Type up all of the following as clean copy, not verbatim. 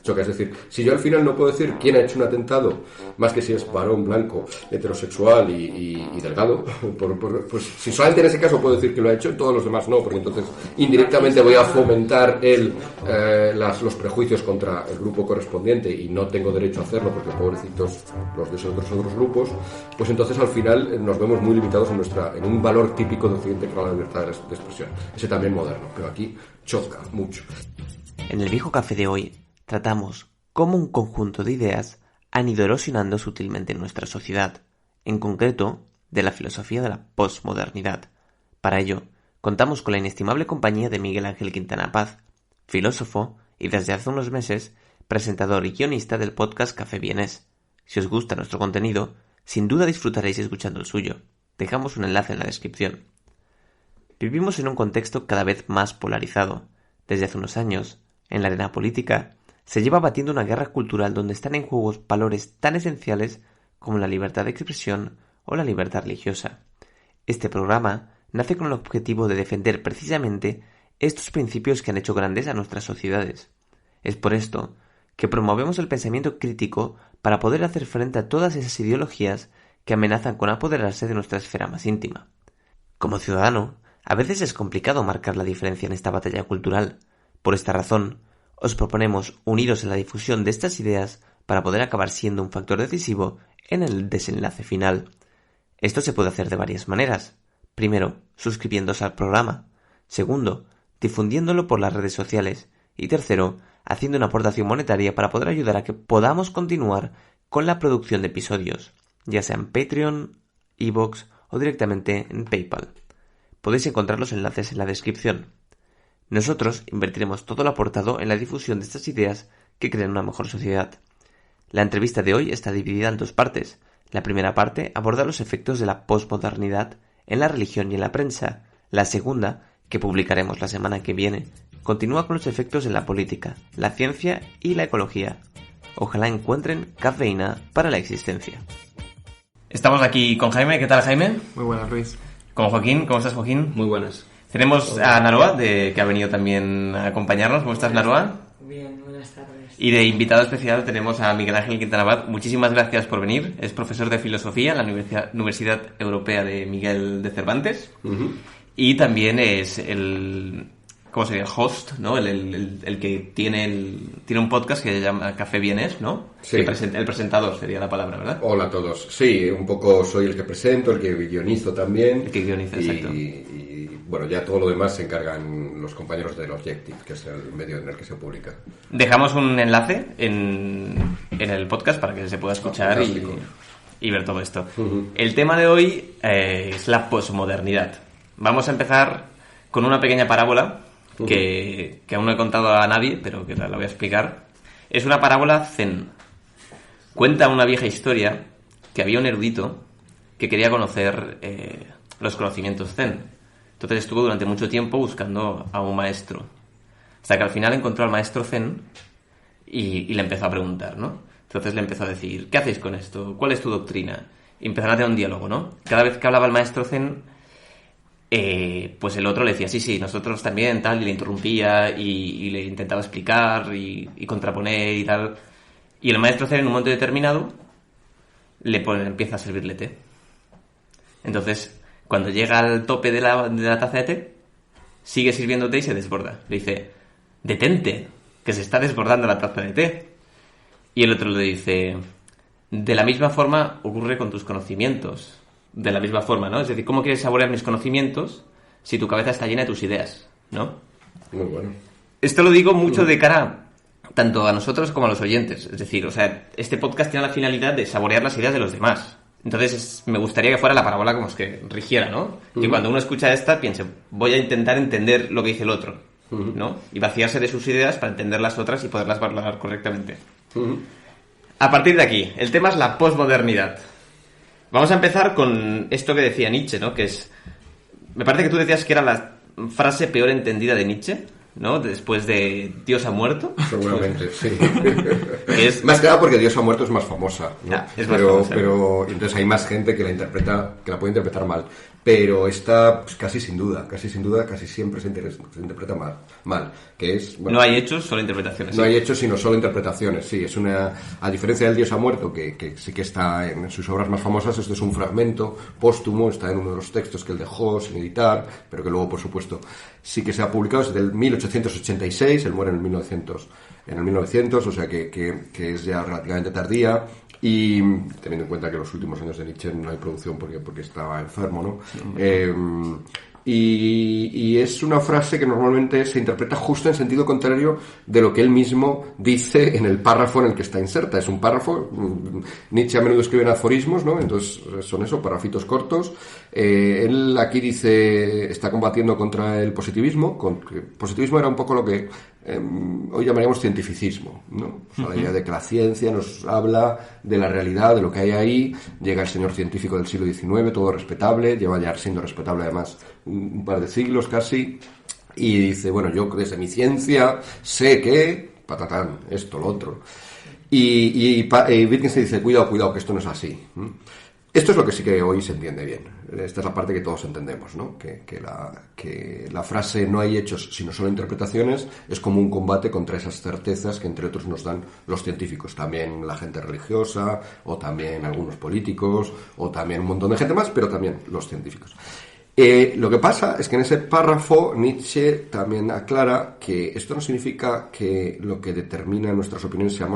choca. Es decir, si yo al final no puedo decir quién ha hecho un atentado, más que si es varón, blanco, heterosexual y delgado, pues si solamente en ese caso puedo decir que lo ha hecho, todos los demás no, porque entonces indirectamente voy a fomentar los prejuicios contra el grupo correspondiente y no tengo derecho a hacerlo porque pobrecitos los de esos otros grupos, pues entonces al final nos vemos muy limitados en un valor típico de Occidente que es la libertad de expresión. Ese también moderno, pero aquí choca mucho. En el viejo café de hoy tratamos cómo un conjunto de ideas han ido erosionando sutilmente en nuestra sociedad, en concreto de la filosofía de la posmodernidad. Para ello, contamos con la inestimable compañía de Miguel Ángel Quintana Paz, filósofo y desde hace unos meses presentador y guionista del podcast Café Vienés. Si os gusta nuestro contenido, sin duda disfrutaréis escuchando el suyo. Dejamos un enlace en la descripción. Vivimos en un contexto cada vez más polarizado. Desde hace unos años, en la arena política, se lleva batiendo una guerra cultural donde están en juego valores tan esenciales como la libertad de expresión o la libertad religiosa. Este programa nace con el objetivo de defender precisamente estos principios que han hecho grandes a nuestras sociedades. Es por esto que promovemos el pensamiento crítico para poder hacer frente a todas esas ideologías que amenazan con apoderarse de nuestra esfera más íntima. Como ciudadano, a veces es complicado marcar la diferencia en esta batalla cultural. Por esta razón, os proponemos uniros en la difusión de estas ideas para poder acabar siendo un factor decisivo en el desenlace final. Esto se puede hacer de varias maneras. Primero, suscribiéndose al programa. Segundo, difundiéndolo por las redes sociales. Y tercero, haciendo una aportación monetaria para poder ayudar a que podamos continuar con la producción de episodios, ya sea en Patreon, iVoox o directamente en PayPal. Podéis encontrar los enlaces en la descripción. Nosotros invertiremos todo lo aportado en la difusión de estas ideas que crean una mejor sociedad. La entrevista de hoy está dividida en dos partes. La primera parte aborda los efectos de la posmodernidad en la religión y en la prensa. La segunda, que publicaremos la semana que viene, continúa con los efectos en la política, la ciencia y la ecología. Ojalá encuentren cafeína para la existencia. Estamos aquí con Jaime. ¿Qué tal, Jaime? Muy buenas, Luis. Con Joaquín. ¿Cómo estás, Joaquín? Muy buenas. Tenemos a Naroa, que ha venido también a acompañarnos. ¿Cómo estás, Naroa? Bien, buenas tardes. Y de invitado especial tenemos a Miguel Ángel Quintana Paz. Muchísimas gracias por venir. Es profesor de filosofía en la Universidad Europea de Miguel de Cervantes. Uh-huh. Y también es el... ¿Cómo sería? El host, ¿no? El que tiene un podcast que se llama Café Vienés, ¿no? Sí. El presentador sería la palabra, ¿verdad? Hola a todos. Sí, un poco soy el que presento, el que guionizo también. El que guioniza, exacto. Y bueno, ya todo lo demás se encargan los compañeros del Objective, que es el medio en el que se publica. Dejamos un enlace en el podcast para que se pueda escuchar y ver todo esto. Uh-huh. El tema de hoy es la posmodernidad. Vamos a empezar con una pequeña parábola que aún no he contado a nadie, pero que la voy a explicar. Es una parábola zen. Cuenta una vieja historia que había un erudito que quería conocer los conocimientos zen. Entonces estuvo durante mucho tiempo buscando a un maestro, hasta que al final encontró al maestro zen y le empezó a preguntar, ¿no? Entonces le empezó a decir, ¿qué hacéis con esto? ¿Cuál es tu doctrina? Y empezaron a tener un diálogo, ¿no? Cada vez que hablaba el maestro zen, pues el otro le decía, sí, nosotros también, tal, y le interrumpía y le intentaba explicar y contraponer y tal. Y el maestro zen en un momento determinado empieza a servirle té. Entonces, cuando llega al tope de la taza de té, sigue sirviendo té y se desborda. Le dice, detente, que se está desbordando la taza de té. Y el otro le dice, de la misma forma ocurre con tus conocimientos. De la misma forma, ¿no? Es decir, ¿cómo quieres saborear mis conocimientos si tu cabeza está llena de tus ideas? ¿No? Muy bueno. Esto lo digo mucho de cara tanto a nosotros como a los oyentes. Es decir, o sea, este podcast tiene la finalidad de saborear las ideas de los demás. Entonces, me gustaría que fuera la parábola como es que rigiera, ¿no? Uh-huh. Y cuando uno escucha esta, piense, voy a intentar entender lo que dice el otro, uh-huh, ¿no? Y vaciarse de sus ideas para entender las otras y poderlas valorar correctamente. Uh-huh. A partir de aquí, el tema es la posmodernidad. Vamos a empezar con esto que decía Nietzsche, ¿no? Que es... Me parece que tú decías que era la frase peor entendida de Nietzsche, ¿no? Después de Dios ha muerto. Seguramente, sí. Es... Más que nada porque Dios ha muerto es más famosa, ¿no? Ya, es más famosa. Pero entonces hay más gente que la puede interpretar mal. pero esta pues, casi sin duda, casi siempre se interpreta mal, que es... Bueno, no hay hechos, solo interpretaciones. No hay hechos, sino solo interpretaciones, sí. Es a diferencia del Dios ha muerto, que sí que está en sus obras más famosas, esto es un fragmento póstumo, está en uno de los textos que él dejó sin editar, pero que luego, por supuesto, sí que se ha publicado, es del 1886, él muere en el 1900, o sea que es ya relativamente tardía, y teniendo en cuenta que los últimos años de Nietzsche no hay producción porque estaba enfermo, ¿no? Y es una frase que normalmente se interpreta justo en sentido contrario de lo que él mismo dice en el párrafo en el que está inserta. Es un párrafo, Nietzsche a menudo escribe en aforismos, ¿no? Entonces son eso, párrafitos cortos. Él aquí dice, está combatiendo contra el positivismo. El positivismo era un poco lo que hoy llamaríamos cientificismo, ¿no? O sea, la idea de que la ciencia nos habla de la realidad, de lo que hay ahí. Llega el señor científico del siglo XIX, todo respetable, lleva ya siendo respetable además un par de siglos casi, y dice, bueno, yo desde mi ciencia sé que, patatán, esto, lo otro. Y Wittgenstein dice, cuidado, que esto no es así. Esto es lo que sí que hoy se entiende bien. Esta es la parte que todos entendemos, ¿no? Que la frase no hay hechos sino solo interpretaciones es como un combate contra esas certezas que entre otros nos dan los científicos, también la gente religiosa, o también algunos políticos, o también un montón de gente más, pero también los científicos. Lo que pasa es que en ese párrafo Nietzsche también aclara que esto no significa que lo que determina nuestras opiniones sea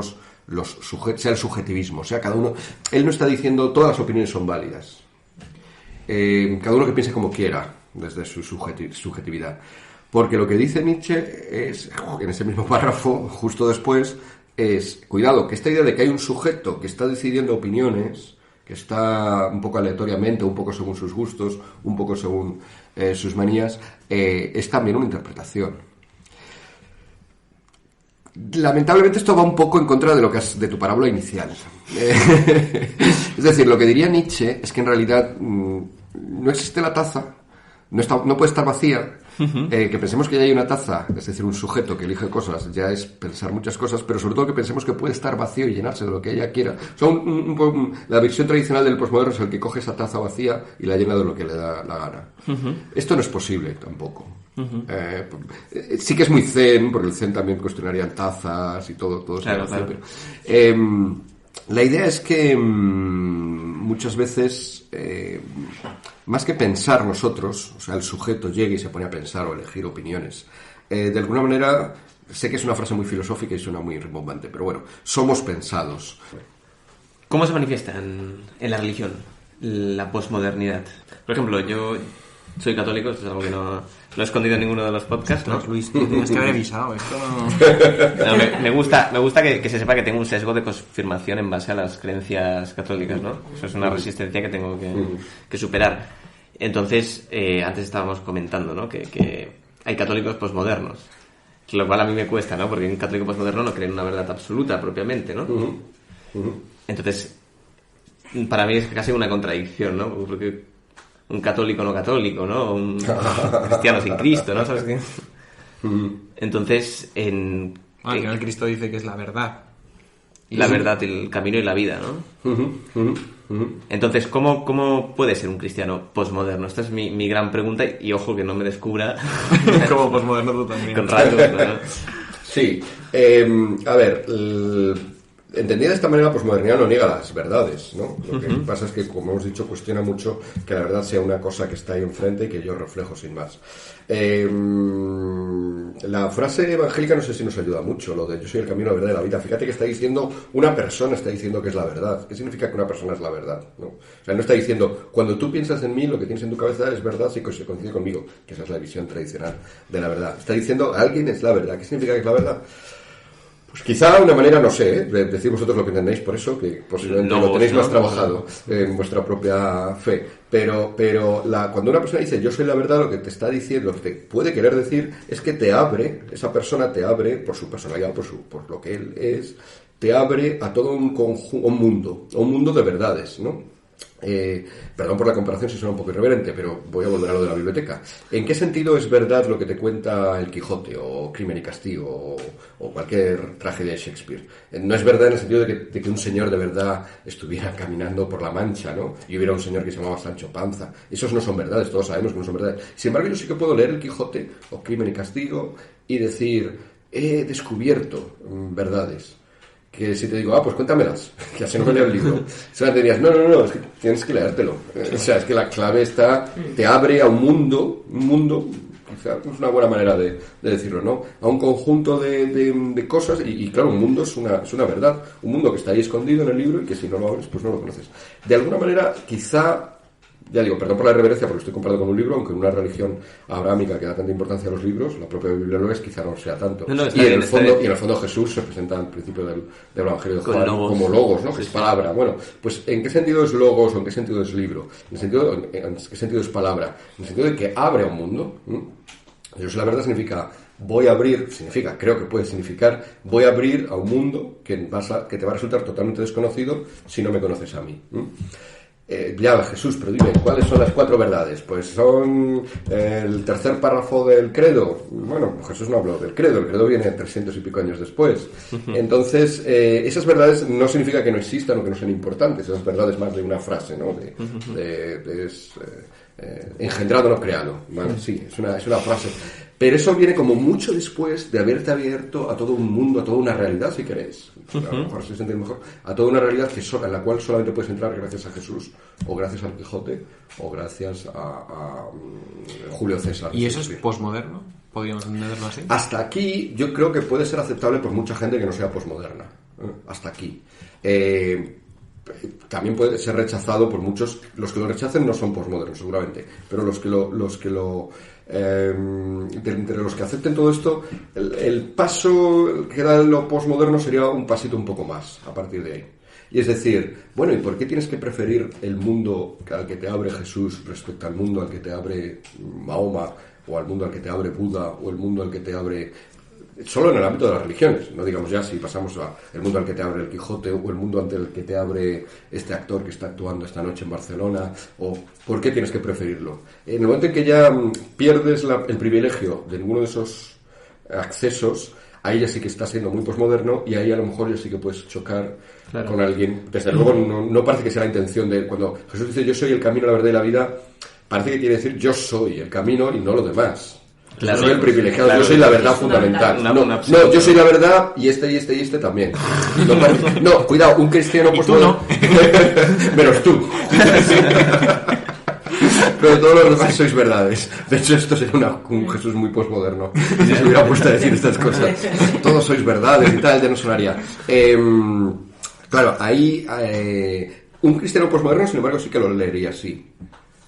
el subjetivismo. O sea, cada uno... Él no está diciendo todas las opiniones son válidas. Cada uno que piense como quiera, desde su subjetividad. Porque lo que dice Nietzsche es, en ese mismo párrafo, justo después, es, cuidado, que esta idea de que hay un sujeto que está decidiendo opiniones, que está un poco aleatoriamente, un poco según sus gustos, un poco según sus manías, es también una interpretación. Lamentablemente esto va un poco en contra de de tu parábola inicial. Es decir, lo que diría Nietzsche es que en realidad no existe la taza, no puede estar vacía. Que pensemos que ya hay una taza, es decir, un sujeto que elige cosas, ya es pensar muchas cosas, pero sobre todo que pensemos que puede estar vacío y llenarse de lo que ella quiera. O sea, la versión tradicional del posmoderno es el que coge esa taza vacía y la llena de lo que le da la gana. Esto no es posible tampoco. Sí que es muy zen, porque el zen también cuestionaría tazas y todo claro, eso, claro. Pero, la idea es que muchas veces, más que pensar nosotros, o sea, el sujeto llegue y se pone a pensar o elegir opiniones, de alguna manera, sé que es una frase muy filosófica y suena muy rimbombante, pero bueno, somos pensados. ¿Cómo se manifiesta en la religión la posmodernidad? Por ejemplo, yo soy católico, esto es algo que no he escondido en ninguno de los podcasts, ¿no? Luis, tienes que haber avisado esto. No, me gusta que se sepa que tengo un sesgo de confirmación en base a las creencias católicas, ¿no? Eso es una resistencia que tengo que superar. Entonces, antes estábamos comentando, ¿no? Que hay católicos posmodernos, lo cual a mí me cuesta, ¿no? Porque un católico posmoderno no cree en una verdad absoluta propiamente, ¿no? Entonces, para mí es casi una contradicción, ¿no? Porque un católico no católico, ¿no? Un cristiano sin Cristo, ¿no? ¿Sabes qué? Entonces, al final Cristo dice que es la verdad. La verdad, el camino y la vida, ¿no? Entonces, ¿cómo puede ser un cristiano posmoderno? Esta es mi gran pregunta y ojo que no me descubra. Como posmoderno tú también. Con rasgos, ¿no? Sí. A ver... Entendida de esta manera, posmodernidad no niega las verdades, ¿no? Lo que pasa es que, como hemos dicho, cuestiona mucho que la verdad sea una cosa que está ahí enfrente y que yo reflejo sin más. La frase evangélica no sé si nos ayuda mucho, lo de yo soy el camino, la verdad y la vida. Fíjate que está diciendo, una persona está diciendo que es la verdad. ¿Qué significa que una persona es la verdad? ¿No? O sea, no está diciendo, cuando tú piensas en mí, lo que tienes en tu cabeza es verdad, sí que se coincide conmigo, que esa es la visión tradicional de la verdad. Está diciendo, alguien es la verdad. ¿Qué significa que es la verdad? Pues quizá una manera, no sé, decir vosotros lo que entendéis por eso, que posiblemente lo tenéis más trabajado en vuestra propia fe. Pero cuando una persona dice yo soy la verdad, lo que te está diciendo, lo que te puede querer decir es que te abre, esa persona te abre, por su personalidad, por lo que él es, te abre a todo un mundo de verdades, ¿no? Perdón por la comparación si suena un poco irreverente, pero voy a volver a lo de la biblioteca. ¿En qué sentido es verdad lo que te cuenta El Quijote o Crimen y Castigo o cualquier tragedia de Shakespeare? No es verdad en el sentido de que un señor de verdad estuviera caminando por la Mancha, ¿no? Y hubiera un señor que se llamaba Sancho Panza. Esos no son verdades, todos sabemos que no son verdades. Sin embargo, yo sí que puedo leer El Quijote o Crimen y Castigo y decir, he descubierto verdades. Que si te digo, pues cuéntamelas, que así no me leo el libro. Solamente dirías, no, es que tienes que leértelo. O sea, es que la clave está, te abre a un mundo, quizá es una buena manera de decirlo, ¿no? A un conjunto de cosas, y claro, un mundo es una verdad, un mundo que está ahí escondido en el libro y que si no lo abres, pues no lo conoces. De alguna manera, quizá, ya digo, perdón por la irreverencia porque estoy comparado con un libro, aunque en una religión abrahámica que da tanta importancia a los libros, la propia Biblia lo es, quizá no sea tanto. Y en el fondo Jesús se presenta al principio del Evangelio de Juan como logos, ¿no? Que es palabra. Bueno, pues ¿en qué sentido es logos o en qué sentido es libro? ¿En qué sentido es palabra? En el sentido de que abre a un mundo. Eso la verdad significa creo que puede significar, voy a abrir a un mundo que te va a resultar totalmente desconocido si no me conoces a mí. Ya, Jesús, pero dime, ¿cuáles son las 4 verdades? Pues son el tercer párrafo del credo. Bueno, Jesús no habló del credo, el credo viene 300 y pico años después. Entonces, esas verdades no significa que no existan o que no sean importantes, esas verdades más de una frase, ¿no? Engendrado, no creado. Vale, sí, es una frase. Pero eso viene como mucho después de haberte abierto a todo un mundo, a toda una realidad, si queréis. A lo mejor se siente mejor. A toda una realidad en la cual solamente puedes entrar gracias a Jesús, o gracias al Quijote, o gracias a Julio César. ¿Y eso es posmoderno? ¿Podríamos entenderlo así? Hasta aquí yo creo que puede ser aceptable por mucha gente que no sea posmoderna. Hasta aquí. También puede ser rechazado por muchos. Los que lo rechacen no son posmodernos, seguramente, pero entre los que acepten todo esto, el paso que da lo posmoderno sería un pasito un poco más a partir de ahí. Y es decir, bueno, ¿y por qué tienes que preferir el mundo al que te abre Jesús respecto al mundo al que te abre Mahoma, o al mundo al que te abre Buda, o el mundo al que te abre... Solo en el ámbito de las religiones, no digamos ya si pasamos al mundo al que te abre el Quijote o el mundo ante el que te abre este actor que está actuando esta noche en Barcelona, o por qué tienes que preferirlo. En el momento en que ya pierdes el privilegio de ninguno de esos accesos, ahí ya sí que está siendo muy posmoderno y ahí a lo mejor ya sí que puedes chocar con alguien. Desde luego no parece que sea la intención de... Cuando Jesús dice yo soy el camino, la verdad y la vida, parece que quiere decir yo soy el camino y no lo demás. Claro, yo soy el privilegiado, yo soy la verdad fundamental. No, yo soy la verdad y este también. No, cuidado, un cristiano posmoderno. Menos tú. Pero todos los demás sois verdades. De hecho, esto sería un Jesús muy posmoderno. Si se hubiera puesto a decir estas cosas. Todos sois verdades y tal, ya no sonaría. Claro, ahí un cristiano posmoderno, sin embargo, sí que lo leería así.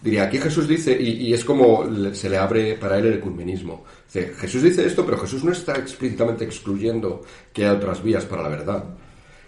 Diría, aquí Jesús dice, y es como se le abre para él el ecumenismo. Dice, Jesús dice esto, pero Jesús no está explícitamente excluyendo que hay otras vías para la verdad.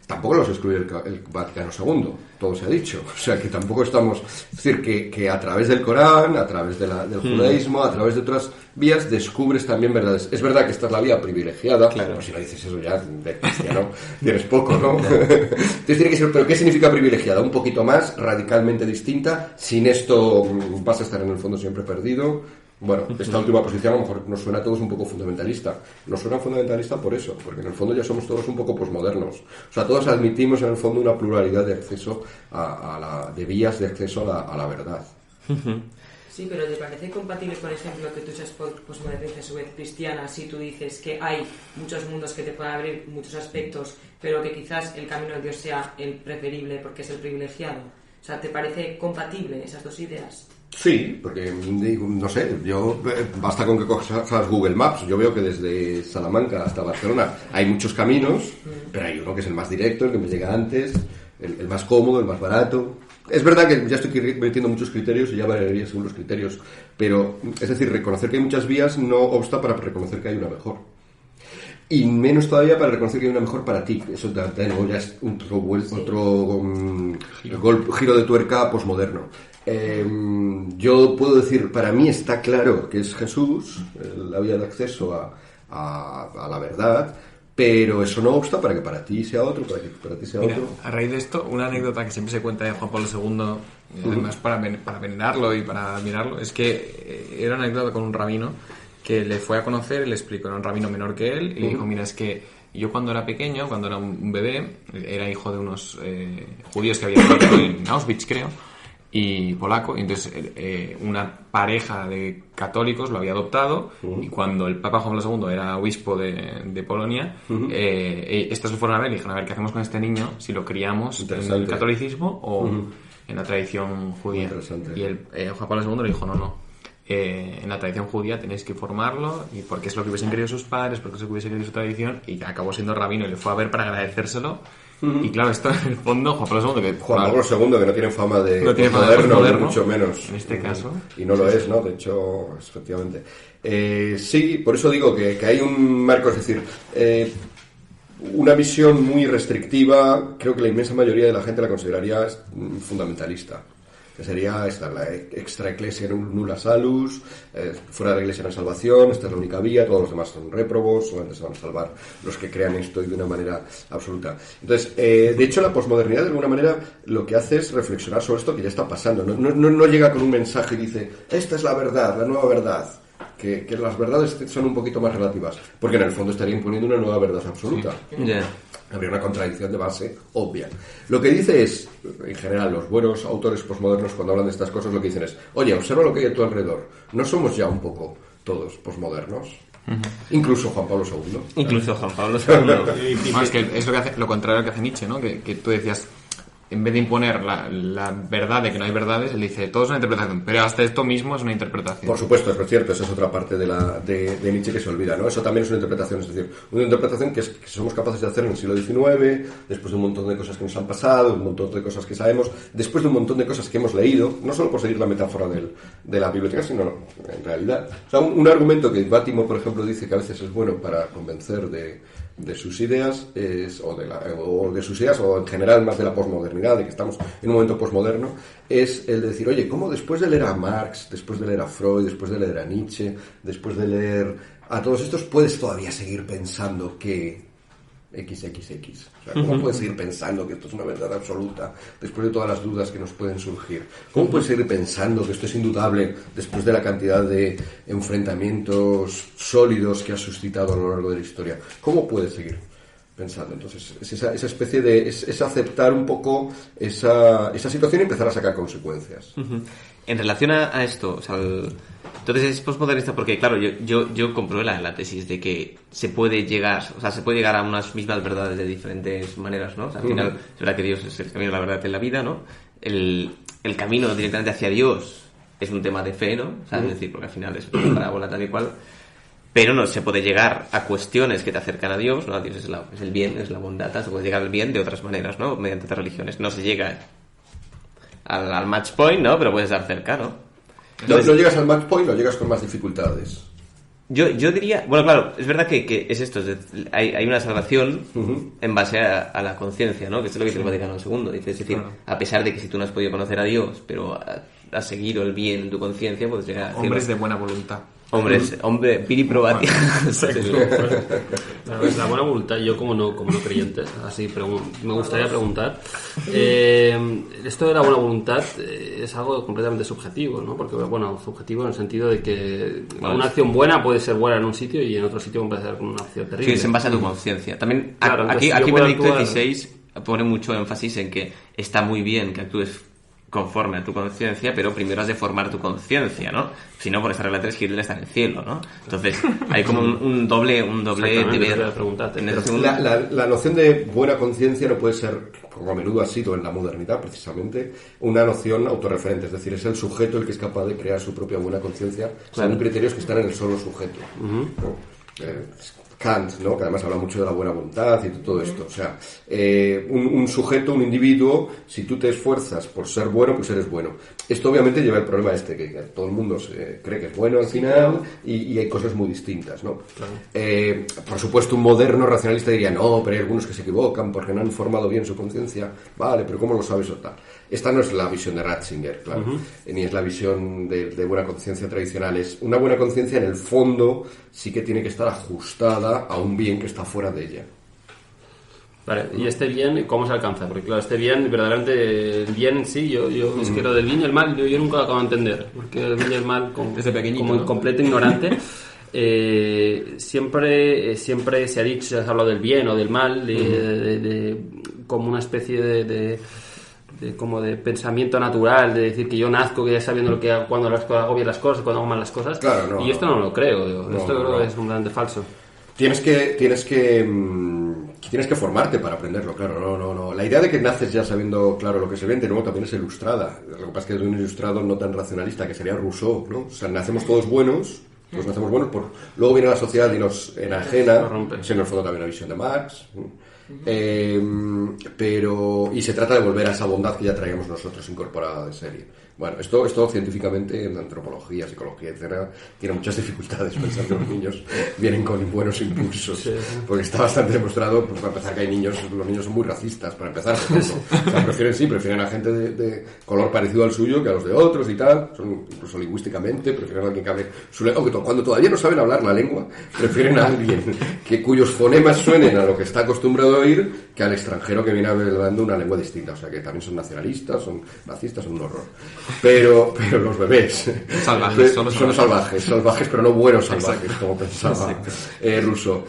Tampoco los excluye el Vaticano II, todo se ha dicho. O sea, que tampoco estamos... Es decir, que a través del Corán, a través del judaísmo, a través de otras vías, descubres también verdades. Es verdad que esta es la vía privilegiada, pero si no dices eso ya, de cristiano, tienes poco, ¿no? Entonces tiene que ser... ¿Pero qué significa privilegiada? Un poquito más, radicalmente distinta. Sin esto vas a estar en el fondo siempre perdido. Bueno, esta última posición a lo mejor nos suena a todos un poco fundamentalista. Nos suena fundamentalista por eso, porque en el fondo ya somos todos un poco posmodernos. O sea, todos admitimos en el fondo una pluralidad de acceso de vías de acceso a la verdad. Sí, pero ¿te parece compatible, por ejemplo, que tú seas posmoderna y a su vez cristiana, si tú dices que hay muchos mundos que te pueden abrir muchos aspectos, pero que quizás el camino de Dios sea el preferible porque es el privilegiado? O sea, ¿te parece compatible esas dos ideas? Sí, porque, no sé, basta con que cojas Google Maps. Yo veo que desde Salamanca hasta Barcelona hay muchos caminos, pero hay uno que es el más directo, el que me llega antes, el más cómodo, el más barato. Es verdad que ya estoy metiendo muchos criterios y ya variaría según los criterios, pero, es decir, reconocer que hay muchas vías no obsta para reconocer que hay una mejor. Y menos todavía para reconocer que hay una mejor para ti. Eso ya es otro giro de tuerca posmoderno. Yo puedo decir, para mí está claro que es Jesús la vía de acceso a la verdad, pero eso no obsta para que para ti sea otro, para que para ti sea Mira, otro. a raíz de esto, una anécdota que siempre se cuenta de Juan Pablo II, además para venerarlo y para admirarlo, es que era una anécdota con un rabino que le fue a conocer y le explicó, era un rabino menor que él, y le dijo, mira, es que yo cuando era pequeño, cuando era un bebé, era hijo de unos judíos que habían vivido en Auschwitz, creo, y polaco, y entonces una pareja de católicos lo había adoptado, y cuando el Papa Juan Pablo II era obispo de Polonia, estos lo fueron a ver y dijeron, a ver, ¿qué hacemos con este niño si lo criamos en el catolicismo o en la tradición judía? Y Juan Pablo II le dijo, no, en la tradición judía tenéis que formarlo, y porque es lo que hubiesen querido sus padres, porque es lo que hubiese querido su tradición, y acabó siendo rabino y le fue a ver para agradecérselo. Y claro, esto en el fondo, Juan Pablo II, que no tiene fama de moderno, mucho menos en este caso, y no lo es, ¿no? De hecho, efectivamente, sí, por eso digo que hay un marco, es decir, una visión muy restrictiva. Creo que la inmensa mayoría de la gente la consideraría fundamentalista, que sería esta, la extra ecclesia nulla salus, fuera de la iglesia no hay salvación, esta es la única vía, todos los demás son réprobos, solamente se van a salvar los que crean esto y de una manera absoluta. Entonces, de hecho, la posmodernidad de alguna manera lo que hace es reflexionar sobre esto que ya está pasando. No llega con un mensaje y dice, esta es la verdad, la nueva verdad. Que las verdades son un poquito más relativas, porque en el fondo estaría imponiendo una nueva verdad absoluta. Habría una contradicción de base obvia. Lo que dice es, en general, los buenos autores posmodernos cuando hablan de estas cosas, lo que dicen es, oye, observa lo que hay a tu alrededor. ¿No somos ya un poco todos posmodernos? Incluso Juan Pablo II. Incluso Juan Pablo II. No, es que es lo contrario que hace Nietzsche, ¿no? Que tú decías, en vez de imponer la verdad de que no hay verdades, él dice, todo es una interpretación, pero hasta esto mismo es una interpretación. Por supuesto, es cierto, esa es otra parte de Nietzsche que se olvida, ¿no? Eso también es una interpretación, es decir, una interpretación que somos capaces de hacer en el siglo XIX, después de un montón de cosas que nos han pasado, un montón de cosas que sabemos, después de un montón de cosas que hemos leído, no solo por seguir la metáfora de la biblioteca, sino en realidad. O sea, un argumento que Bátimo, por ejemplo, dice que a veces es bueno para convencer de sus ideas o de sus ideas, o en general más de la posmodernidad, de que estamos en un momento posmoderno, es el de decir, oye, ¿cómo después de leer a Marx, después de leer a Freud, después de leer a Nietzsche, después de leer a todos estos, puedes todavía seguir pensando que XXX? O sea, ¿cómo puedes seguir pensando que esto es una verdad absoluta después de todas las dudas que nos pueden surgir? ¿Cómo puedes seguir pensando que esto es indudable después de la cantidad de enfrentamientos sólidos que ha suscitado a lo largo de la historia? ¿Cómo puedes seguir pensando? Entonces, es esa especie de... Es aceptar un poco esa situación y empezar a sacar consecuencias. En relación a esto, o sea, entonces es posmodernista porque, claro, yo compruebo la tesis de que se puede llegar a unas mismas verdades de diferentes maneras, ¿no? O sea, al final, es verdad que Dios es el camino, la verdad en la vida, ¿no? El camino directamente hacia Dios es un tema de fe, ¿no? O sea, es decir, porque al final es una parábola tal y cual, pero no se puede llegar a cuestiones que te acercan a Dios, ¿no? Dios es el bien, es la bondad, se puede llegar al bien de otras maneras, ¿no? Mediante otras religiones. No se llega al match point, ¿no? Pero puedes estar cerca, ¿no? Entonces, no llegas al match point, no llegas con más dificultades. Yo diría... Bueno, claro, es verdad que es esto. Hay una salvación en base a la conciencia, ¿no? Que es lo que dice el Vaticano II. Es decir, a pesar de que si tú no has podido conocer a Dios, pero has seguido el bien en tu conciencia, puedes llegar a... Hombres de buena voluntad. Hombre, piri probati. Claro, es la buena voluntad. Yo como no creyente, así me gustaría preguntar, esto de la buena voluntad es algo completamente subjetivo, ¿no? Porque, bueno, subjetivo en el sentido de que una acción buena puede ser buena en un sitio y en otro sitio puede ser una acción terrible. Sí, es en base a tu conciencia. También claro, aquí Benedicto XVI pone mucho énfasis en que está muy bien que actúes conforme a tu conciencia, pero primero has de formar tu conciencia, ¿no? Si no, por esta regla 3, Hitler está en el cielo, ¿no? Entonces, hay como un doble deber. La noción de buena conciencia no puede ser, como a menudo ha sido en la modernidad, precisamente, una noción autorreferente. Es decir, es el sujeto el que es capaz de crear su propia buena conciencia según criterios que están en el solo sujeto, ¿no? Kant, ¿no? Que además habla mucho de la buena voluntad y de todo esto. O sea, un sujeto, un individuo, si tú te esfuerzas por ser bueno, pues eres bueno. Esto obviamente lleva el problema que todo el mundo cree que es bueno al final y hay cosas muy distintas, ¿no? Claro. Por supuesto, un moderno racionalista diría, no, pero hay algunos que se equivocan porque no han formado bien su conciencia. Vale, pero ¿cómo lo sabes o tal? Esta no es la visión de Ratzinger, claro, ni es la visión de buena conciencia tradicional. Es una buena conciencia, en el fondo, sí que tiene que estar ajustada orientada a un bien que está fuera de ella. Vale, ¿y este bien cómo se alcanza? Porque claro, este bien, verdaderamente, el bien en sí, yo es que lo del bien y el mal yo nunca lo acabo de entender, porque el bien y el mal, desde pequeñito, como ¿no? completo ignorante, siempre se ha dicho, se ha hablado del bien o del mal, como una especie de como de pensamiento natural, de decir que yo nazco que ya sabiendo lo que hago, cuando hago bien las cosas, cuando hago mal las cosas, Claro, y esto no lo creo, esto creo que es completamente falso. Tienes que formarte para aprenderlo, claro, no. La idea de que naces ya sabiendo, claro, lo que se ve, de nuevo también es ilustrada. Lo que pasa es que es un ilustrado no tan racionalista, que sería Rousseau, ¿no? O sea, nacemos todos buenos, luego viene la sociedad y nos enajena, es en el fondo también la visión de Marx, y se trata de volver a esa bondad que ya traíamos nosotros incorporada de serie. Bueno, esto científicamente en antropología, psicología, etcétera, tiene muchas dificultades pensar que los niños vienen con buenos impulsos, porque está bastante demostrado, pues para empezar, que los niños son muy racistas, para empezar, por ejemplo. O sea, prefieren a gente de color parecido al suyo que a los de otros y tal, son incluso lingüísticamente, prefieren a alguien que hable su lengua, aunque cuando todavía no saben hablar la lengua, prefieren a alguien cuyos fonemas suenen a lo que está acostumbrado a oír, que al extranjero que viene hablando una lengua distinta. O sea, que también son nacionalistas, son racistas, son un horror. Pero los bebés salvajes, son salvajes, pero no buenos salvajes, como pensaba Rousseau.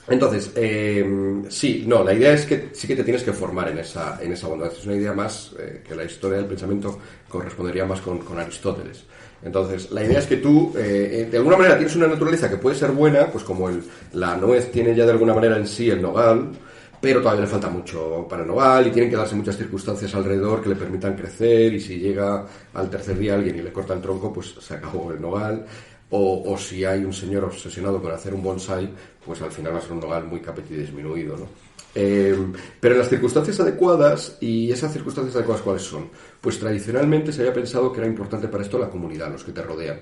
Entonces, la idea es que sí que te tienes que formar en esa bondad. Es una idea más que la historia del pensamiento correspondería más con Aristóteles. Entonces, la idea es que tú, de alguna manera, tienes una naturaleza que puede ser buena, pues como la nuez tiene ya de alguna manera en sí el nogal, pero todavía le falta mucho para el nogal y tienen que darse muchas circunstancias alrededor que le permitan crecer, y si llega al tercer día alguien y le corta el tronco, pues se acabó el nogal. O si hay un señor obsesionado con hacer un bonsai, pues al final va a ser un nogal muy capeto y disminuido, ¿no? Pero en las circunstancias adecuadas, y esas circunstancias adecuadas, ¿cuáles son? Pues tradicionalmente se había pensado que era importante para esto la comunidad, los que te rodean.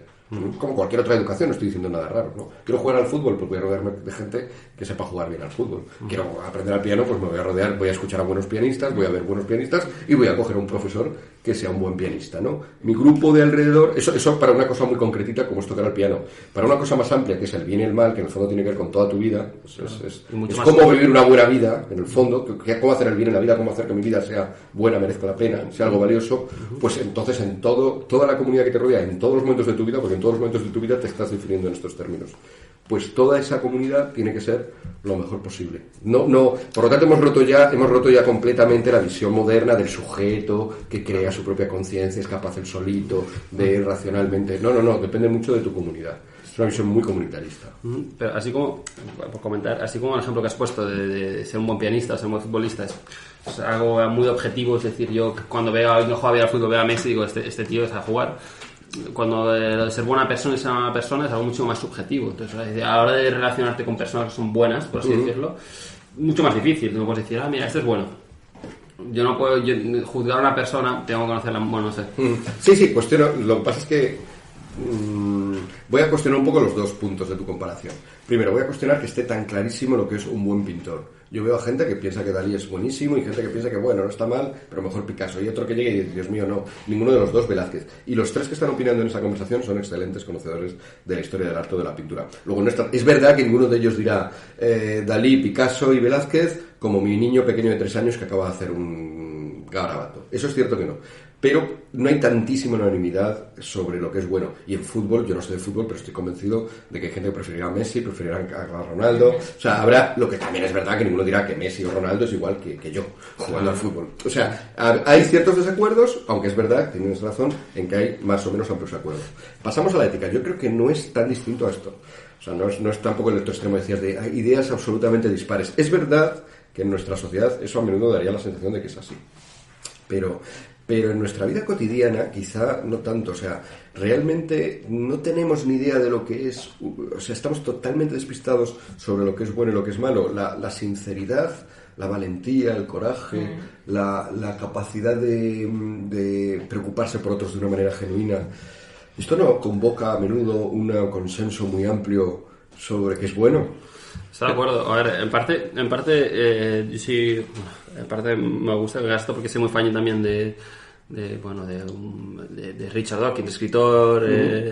Como cualquier otra educación, no estoy diciendo nada raro, ¿no? Quiero jugar al fútbol, pues voy a rodearme de gente que sepa jugar bien al fútbol. Quiero aprender al piano, pues me voy a escuchar a buenos pianistas, voy a ver buenos pianistas y voy a coger a un profesor que sea un buen pianista, ¿no? Mi grupo de alrededor, eso para una cosa muy concretita como es tocar el piano. Para una cosa más amplia, que es el bien y el mal, que en el fondo tiene que ver con toda tu vida, pues es cómo vivir una buena vida, en el fondo, cómo hacer el bien en la vida, cómo hacer que mi vida sea buena, merezca la pena, sea algo valioso, pues entonces en toda la comunidad que te rodea, en todos los momentos de tu vida, porque en todos los momentos de tu vida te estás definiendo en estos términos, pues toda esa comunidad tiene que ser lo mejor posible. Por lo tanto hemos roto ya completamente la visión moderna del sujeto que crea su propia conciencia, es capaz él solito de ir racionalmente. No, depende mucho de tu comunidad. Es una visión muy comunitarista. Pero así como, por comentar, así como el ejemplo que has puesto de ser un buen pianista, ser un buen futbolista, es algo muy objetivo. Es decir, yo cuando veo a alguien jugar bien al fútbol, veo a Messi, digo, este tío es a jugar. Cuando ser buena persona y ser una persona es algo mucho más subjetivo. Entonces, a la hora de relacionarte con personas que son buenas, por así decirlo, mucho más difícil. No puedes decir, mira, este es bueno. Yo no puedo juzgar a una persona, tengo que conocerla, bueno, no sé. Sí, cuestiono. Lo que pasa es que voy a cuestionar un poco los dos puntos de tu comparación. Primero, voy a cuestionar que esté tan clarísimo lo que es un buen pintor. Yo veo a gente que piensa que Dalí es buenísimo y gente que piensa que, bueno, no está mal, pero mejor Picasso. Y otro que llega y dice, Dios mío, no, ninguno de los dos, Velázquez. Y los tres que están opinando en esa conversación son excelentes conocedores de la historia del arte o de la pintura. Luego, es verdad que ninguno de ellos dirá Dalí, Picasso y Velázquez como mi niño pequeño de 3 años que acaba de hacer un garabato. Eso es cierto que no. Pero no hay tantísima unanimidad sobre lo que es bueno. Y en fútbol, yo no sé de fútbol, pero estoy convencido de que hay gente que preferirá a Messi, preferirá a Ronaldo. O sea, habrá, lo que también es verdad que ninguno dirá que Messi o Ronaldo es igual que yo jugando al fútbol. O sea, hay ciertos desacuerdos, aunque es verdad, tienes razón, en que hay más o menos amplios acuerdos. Pasamos a la ética. Yo creo que no es tan distinto a esto. O sea, no es tampoco el otro extremo, decías, de ideas absolutamente dispares. Es verdad que en nuestra sociedad eso a menudo daría la sensación de que es así. Pero en nuestra vida cotidiana quizá no tanto. O sea, realmente no tenemos ni idea de lo que es. O sea, estamos totalmente despistados sobre lo que es bueno y lo que es malo. La sinceridad, la valentía, el coraje, la capacidad de preocuparse por otros de una manera genuina. Esto no convoca a menudo un consenso muy amplio sobre qué es bueno. Estoy de acuerdo. A ver, en parte sí, en parte me gusta esto porque soy muy fan también de de Richard Dawkins, escritor,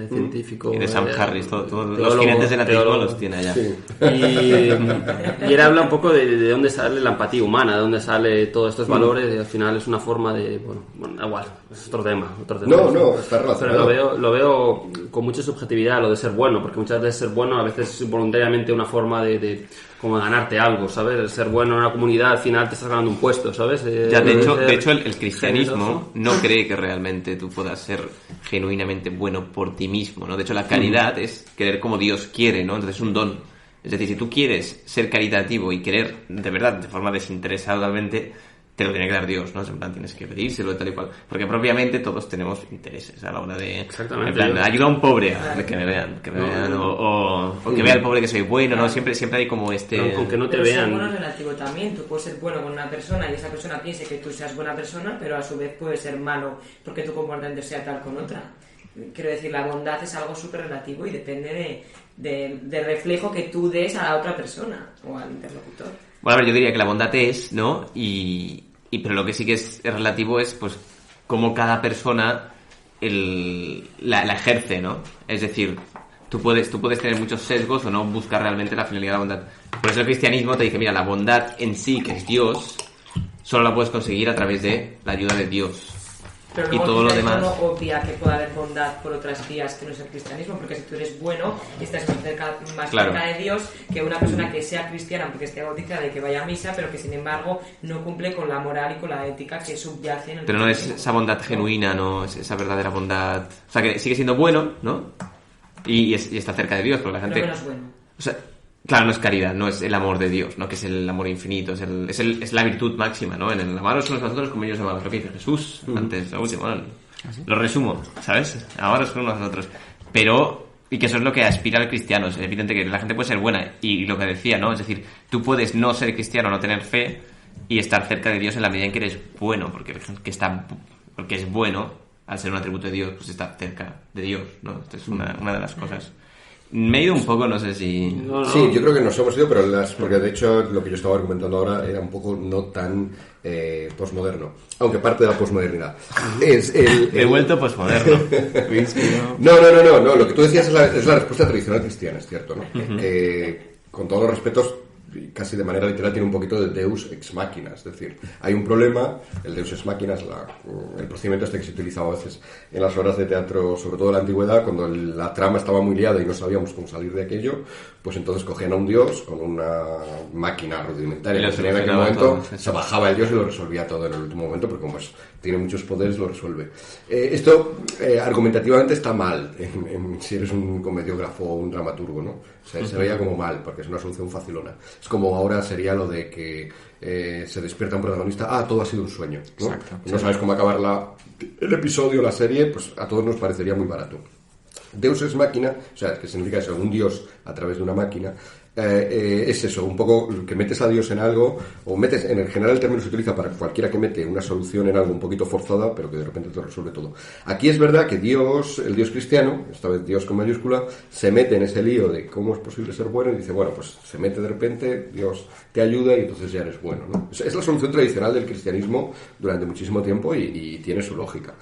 científico. Y de Sam Harris, todos los teólogo, jinetes del ateísmo teólogo. los tiene allá. Sí. Y él habla un poco de dónde sale la empatía humana, de dónde sale todos estos valores, y al final es una forma de... Bueno, igual, es otro tema. No, está relacionado. Pero lo veo con mucha subjetividad, lo de ser bueno, porque muchas veces ser bueno a veces es voluntariamente una forma de como ganarte algo, ¿sabes? El ser bueno en una comunidad al final te estás ganando un puesto, ¿sabes? Ya, de hecho el cristianismo generoso. no cree que realmente tú puedas ser genuinamente bueno por ti mismo, ¿no? De hecho, la caridad es querer como Dios quiere, ¿no? Entonces es un don. Es decir, si tú quieres ser caritativo y querer de verdad, de forma desinteresadamente, te lo tiene que dar Dios, ¿no? En plan, tienes que pedírselo, tal y cual. Porque propiamente todos tenemos intereses a la hora de... Exactamente. En plan, ayuda a un pobre a que me vean, o que vea al pobre que soy bueno, ¿no? Siempre hay como este... Aunque no te Pero ser vean... bueno es relativo también. Tú puedes ser bueno con una persona y esa persona piense que tú seas buena persona, pero a su vez puedes ser malo porque tu comportamiento sea tal con otra. Quiero decir, la bondad es algo súper relativo y depende del reflejo que tú des a la otra persona o al interlocutor. Bueno, a ver, yo diría que la bondad es, ¿no? Pero lo que sí que es relativo es, pues, cómo cada persona la ejerce, ¿no? Es decir, tú puedes tener muchos sesgos o no buscar realmente la finalidad de la bondad. Por eso el cristianismo te dice, mira, la bondad en sí, que es Dios, solo la puedes conseguir a través de la ayuda de Dios. Pero Y luego todo lo el demás... cristianismo no obvia que pueda haber bondad por otras vías que no es el cristianismo, porque si tú eres bueno, estás más Claro. cerca de Dios que una persona que sea cristiana porque esté bautizada y que vaya a misa, pero que sin embargo no cumple con la moral y con la ética que subyace en el Pero no es cristianismo. esa bondad genuina, no es esa verdadera bondad. O sea, que sigue siendo bueno, ¿no? Y está cerca de Dios, porque la gente... Pero menos bueno. O sea, claro, no es caridad, no es el amor de Dios, ¿no? Que es el amor infinito, es la virtud máxima, ¿no? En el amaros unos a otros como ellos amados. Lo que dice Jesús antes, lo último, ¿no? Lo resumo, ¿sabes? Amaros unos a otros. Pero... Y que eso es lo que aspira al cristiano. Es evidente que la gente puede ser buena. Y lo que decía, ¿no? Es decir, tú puedes no ser cristiano, no tener fe y estar cerca de Dios en la medida en que eres bueno. Porque es bueno, al ser un atributo de Dios, pues está cerca de Dios, ¿no? Esto es una de las cosas. Me he ido un poco, no sé si... No. Sí, yo creo que nos hemos ido, pero porque de hecho lo que yo estaba argumentando ahora era un poco no tan posmoderno, aunque parte de la posmodernidad. He vuelto posmoderno. No, lo que tú decías es la respuesta tradicional cristiana, es cierto, ¿no? Que, con todos los respetos, casi de manera literal tiene un poquito de deus ex machina, es decir, hay un problema, el deus ex machina es el procedimiento este que se utilizaba a veces en las obras de teatro, sobre todo en la antigüedad, cuando la trama estaba muy liada y no sabíamos cómo salir de aquello, pues entonces cogían a un dios con una máquina rudimentaria Y lo que tenía en aquel solucionaba momento, todo. se bajaba el dios y lo resolvía todo en el último momento, porque como tiene muchos poderes lo resuelve. Esto argumentativamente está mal si eres un comediógrafo o un dramaturgo, ¿no? O sea, se veía como mal, porque es una solución facilona. Es como ahora sería lo de que se despierta un protagonista, todo ha sido un sueño, ¿no? Exacto. No sabes cómo acabar el episodio, la serie, pues a todos nos parecería muy barato. Deus ex machina, o sea, que significa eso, un dios a través de una máquina, es eso, un poco que metes a Dios en algo, o metes, en general el término se utiliza para cualquiera que mete una solución en algo un poquito forzada, pero que de repente te resuelve todo. Aquí es verdad que Dios, el Dios cristiano, esta vez Dios con mayúscula, se mete en ese lío de cómo es posible ser bueno y dice, bueno, pues se mete de repente, Dios te ayuda y entonces ya eres bueno, ¿no? Es la solución tradicional del cristianismo durante muchísimo tiempo y tiene su lógica.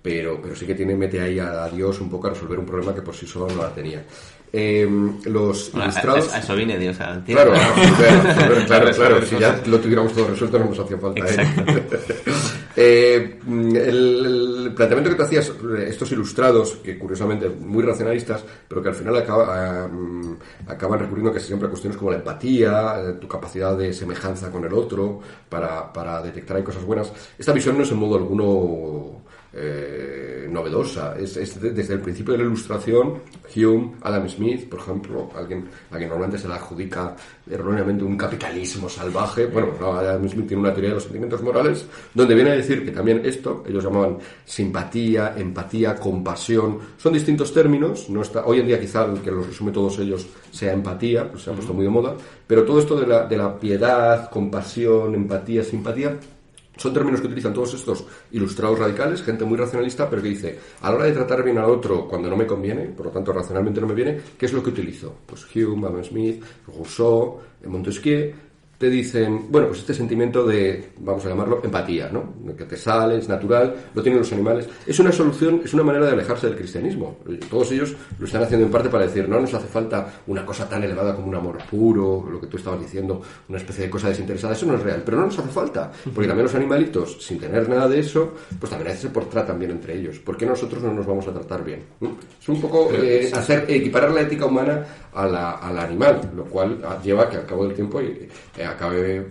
Pero sí que mete ahí a Dios un poco a resolver un problema que por sí solo no la tenía. Los ilustrados... A eso viene Dios a Claro, claro. Si ya lo tuviéramos todo resuelto no nos hacía falta. El planteamiento que tú hacías, estos ilustrados, que curiosamente muy racionalistas, pero que al final acaban recurriendo casi siempre a cuestiones como la empatía, tu capacidad de semejanza con el otro, para detectar ahí cosas buenas. Esta visión no es en modo alguno novedosa. Desde el principio de la ilustración, Hume, Adam Smith, por ejemplo, alguien a quien normalmente se le adjudica erróneamente un capitalismo salvaje. Bueno, no, Adam Smith tiene una teoría de los sentimientos morales, donde viene a decir que también esto, ellos llamaban simpatía, empatía, compasión, son distintos términos. Hoy en día quizá el que los resume todos ellos sea empatía, pues se ha puesto muy de moda, pero todo esto de la piedad, compasión, empatía, simpatía, son términos que utilizan todos estos ilustrados radicales, gente muy racionalista, pero que dice, a la hora de tratar bien al otro cuando no me conviene, por lo tanto racionalmente no me viene, ¿qué es lo que utilizo? Pues Hume, Adam Smith, Rousseau, Montesquieu, te dicen, bueno, pues este sentimiento de, vamos a llamarlo, empatía, ¿no? Que te sale, es natural, lo tienen los animales. Es una solución, es una manera de alejarse del cristianismo. Todos ellos lo están haciendo en parte para decir, no nos hace falta una cosa tan elevada como un amor puro, lo que tú estabas diciendo, una especie de cosa desinteresada, eso no es real, pero no nos hace falta, porque también los animalitos, sin tener nada de eso, pues también a veces se tratan bien entre ellos. ¿Por qué nosotros no nos vamos a tratar bien? Es un poco equiparar la ética humana a la animal, lo cual lleva a que al cabo del tiempo acabe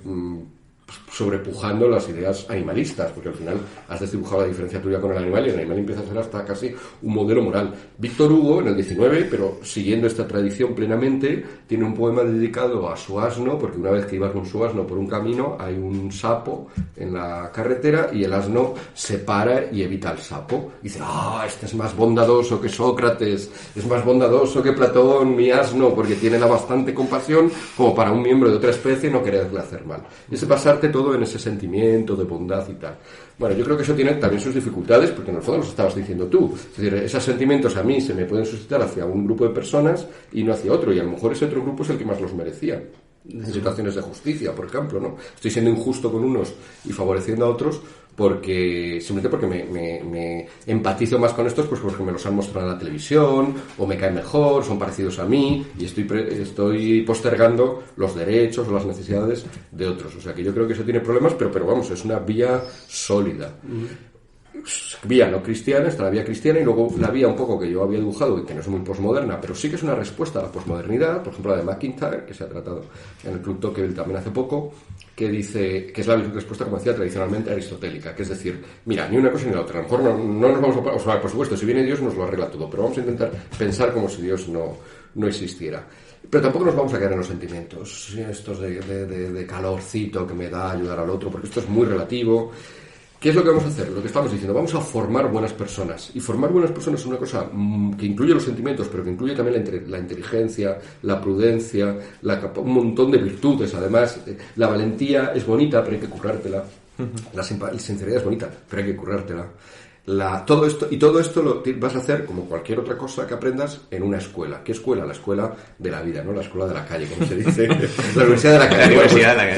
sobrepujando las ideas animalistas, porque al final has desdibujado la diferencia tuya con el animal y el animal empieza a ser hasta casi un modelo moral. Víctor Hugo, en el 19, pero siguiendo esta tradición plenamente, tiene un poema dedicado a su asno, porque una vez que iba con su asno por un camino hay un sapo en la carretera y el asno se para y evita al sapo. Y dice, este es más bondadoso que Sócrates, es más bondadoso que Platón, mi asno, porque tiene la bastante compasión como para un miembro de otra especie no quererle hacer mal. Y ese pasarte todo en ese sentimiento de bondad y tal. Bueno, yo creo que eso tiene también sus dificultades, porque en el fondo los estabas diciendo tú. Es decir, esos sentimientos a mí se me pueden suscitar hacia un grupo de personas y no hacia otro, y a lo mejor ese otro grupo es el que más los merecía. En situaciones de justicia, por ejemplo, ¿no? Estoy siendo injusto con unos y favoreciendo a otros simplemente porque me empatizo más con estos, pues porque me los han mostrado en la televisión, o me caen mejor, son parecidos a mí, y estoy postergando los derechos o las necesidades de otros. O sea que yo creo que eso tiene problemas, pero vamos, es una vía sólida. Vía no cristiana, está la vía cristiana, y luego la vía un poco que yo había dibujado, y que no es muy posmoderna, pero sí que es una respuesta a la posmodernidad, por ejemplo la de McIntyre, que se ha tratado en el Club Tocqueville también hace poco, que dice que es la respuesta, como decía, tradicionalmente aristotélica, que es decir, mira, ni una cosa ni la otra, a lo mejor no nos vamos a... O sea, por supuesto, si viene Dios nos lo arregla todo, pero vamos a intentar pensar como si Dios no existiera. Pero tampoco nos vamos a quedar en los sentimientos, estos de calorcito que me da ayudar al otro, porque esto es muy relativo. ¿Qué es lo que vamos a hacer? Lo que estamos diciendo, vamos a formar buenas personas. Y formar buenas personas es una cosa que incluye los sentimientos, pero que incluye también la inteligencia, la prudencia, un montón de virtudes. Además, la valentía es bonita, pero hay que currártela. La sinceridad es bonita, pero hay que currártela. Todo esto lo vas a hacer como cualquier otra cosa que aprendas en una escuela. ¿Qué escuela? La escuela de la vida, ¿no? La escuela de la calle, como se dice. La universidad de la calle.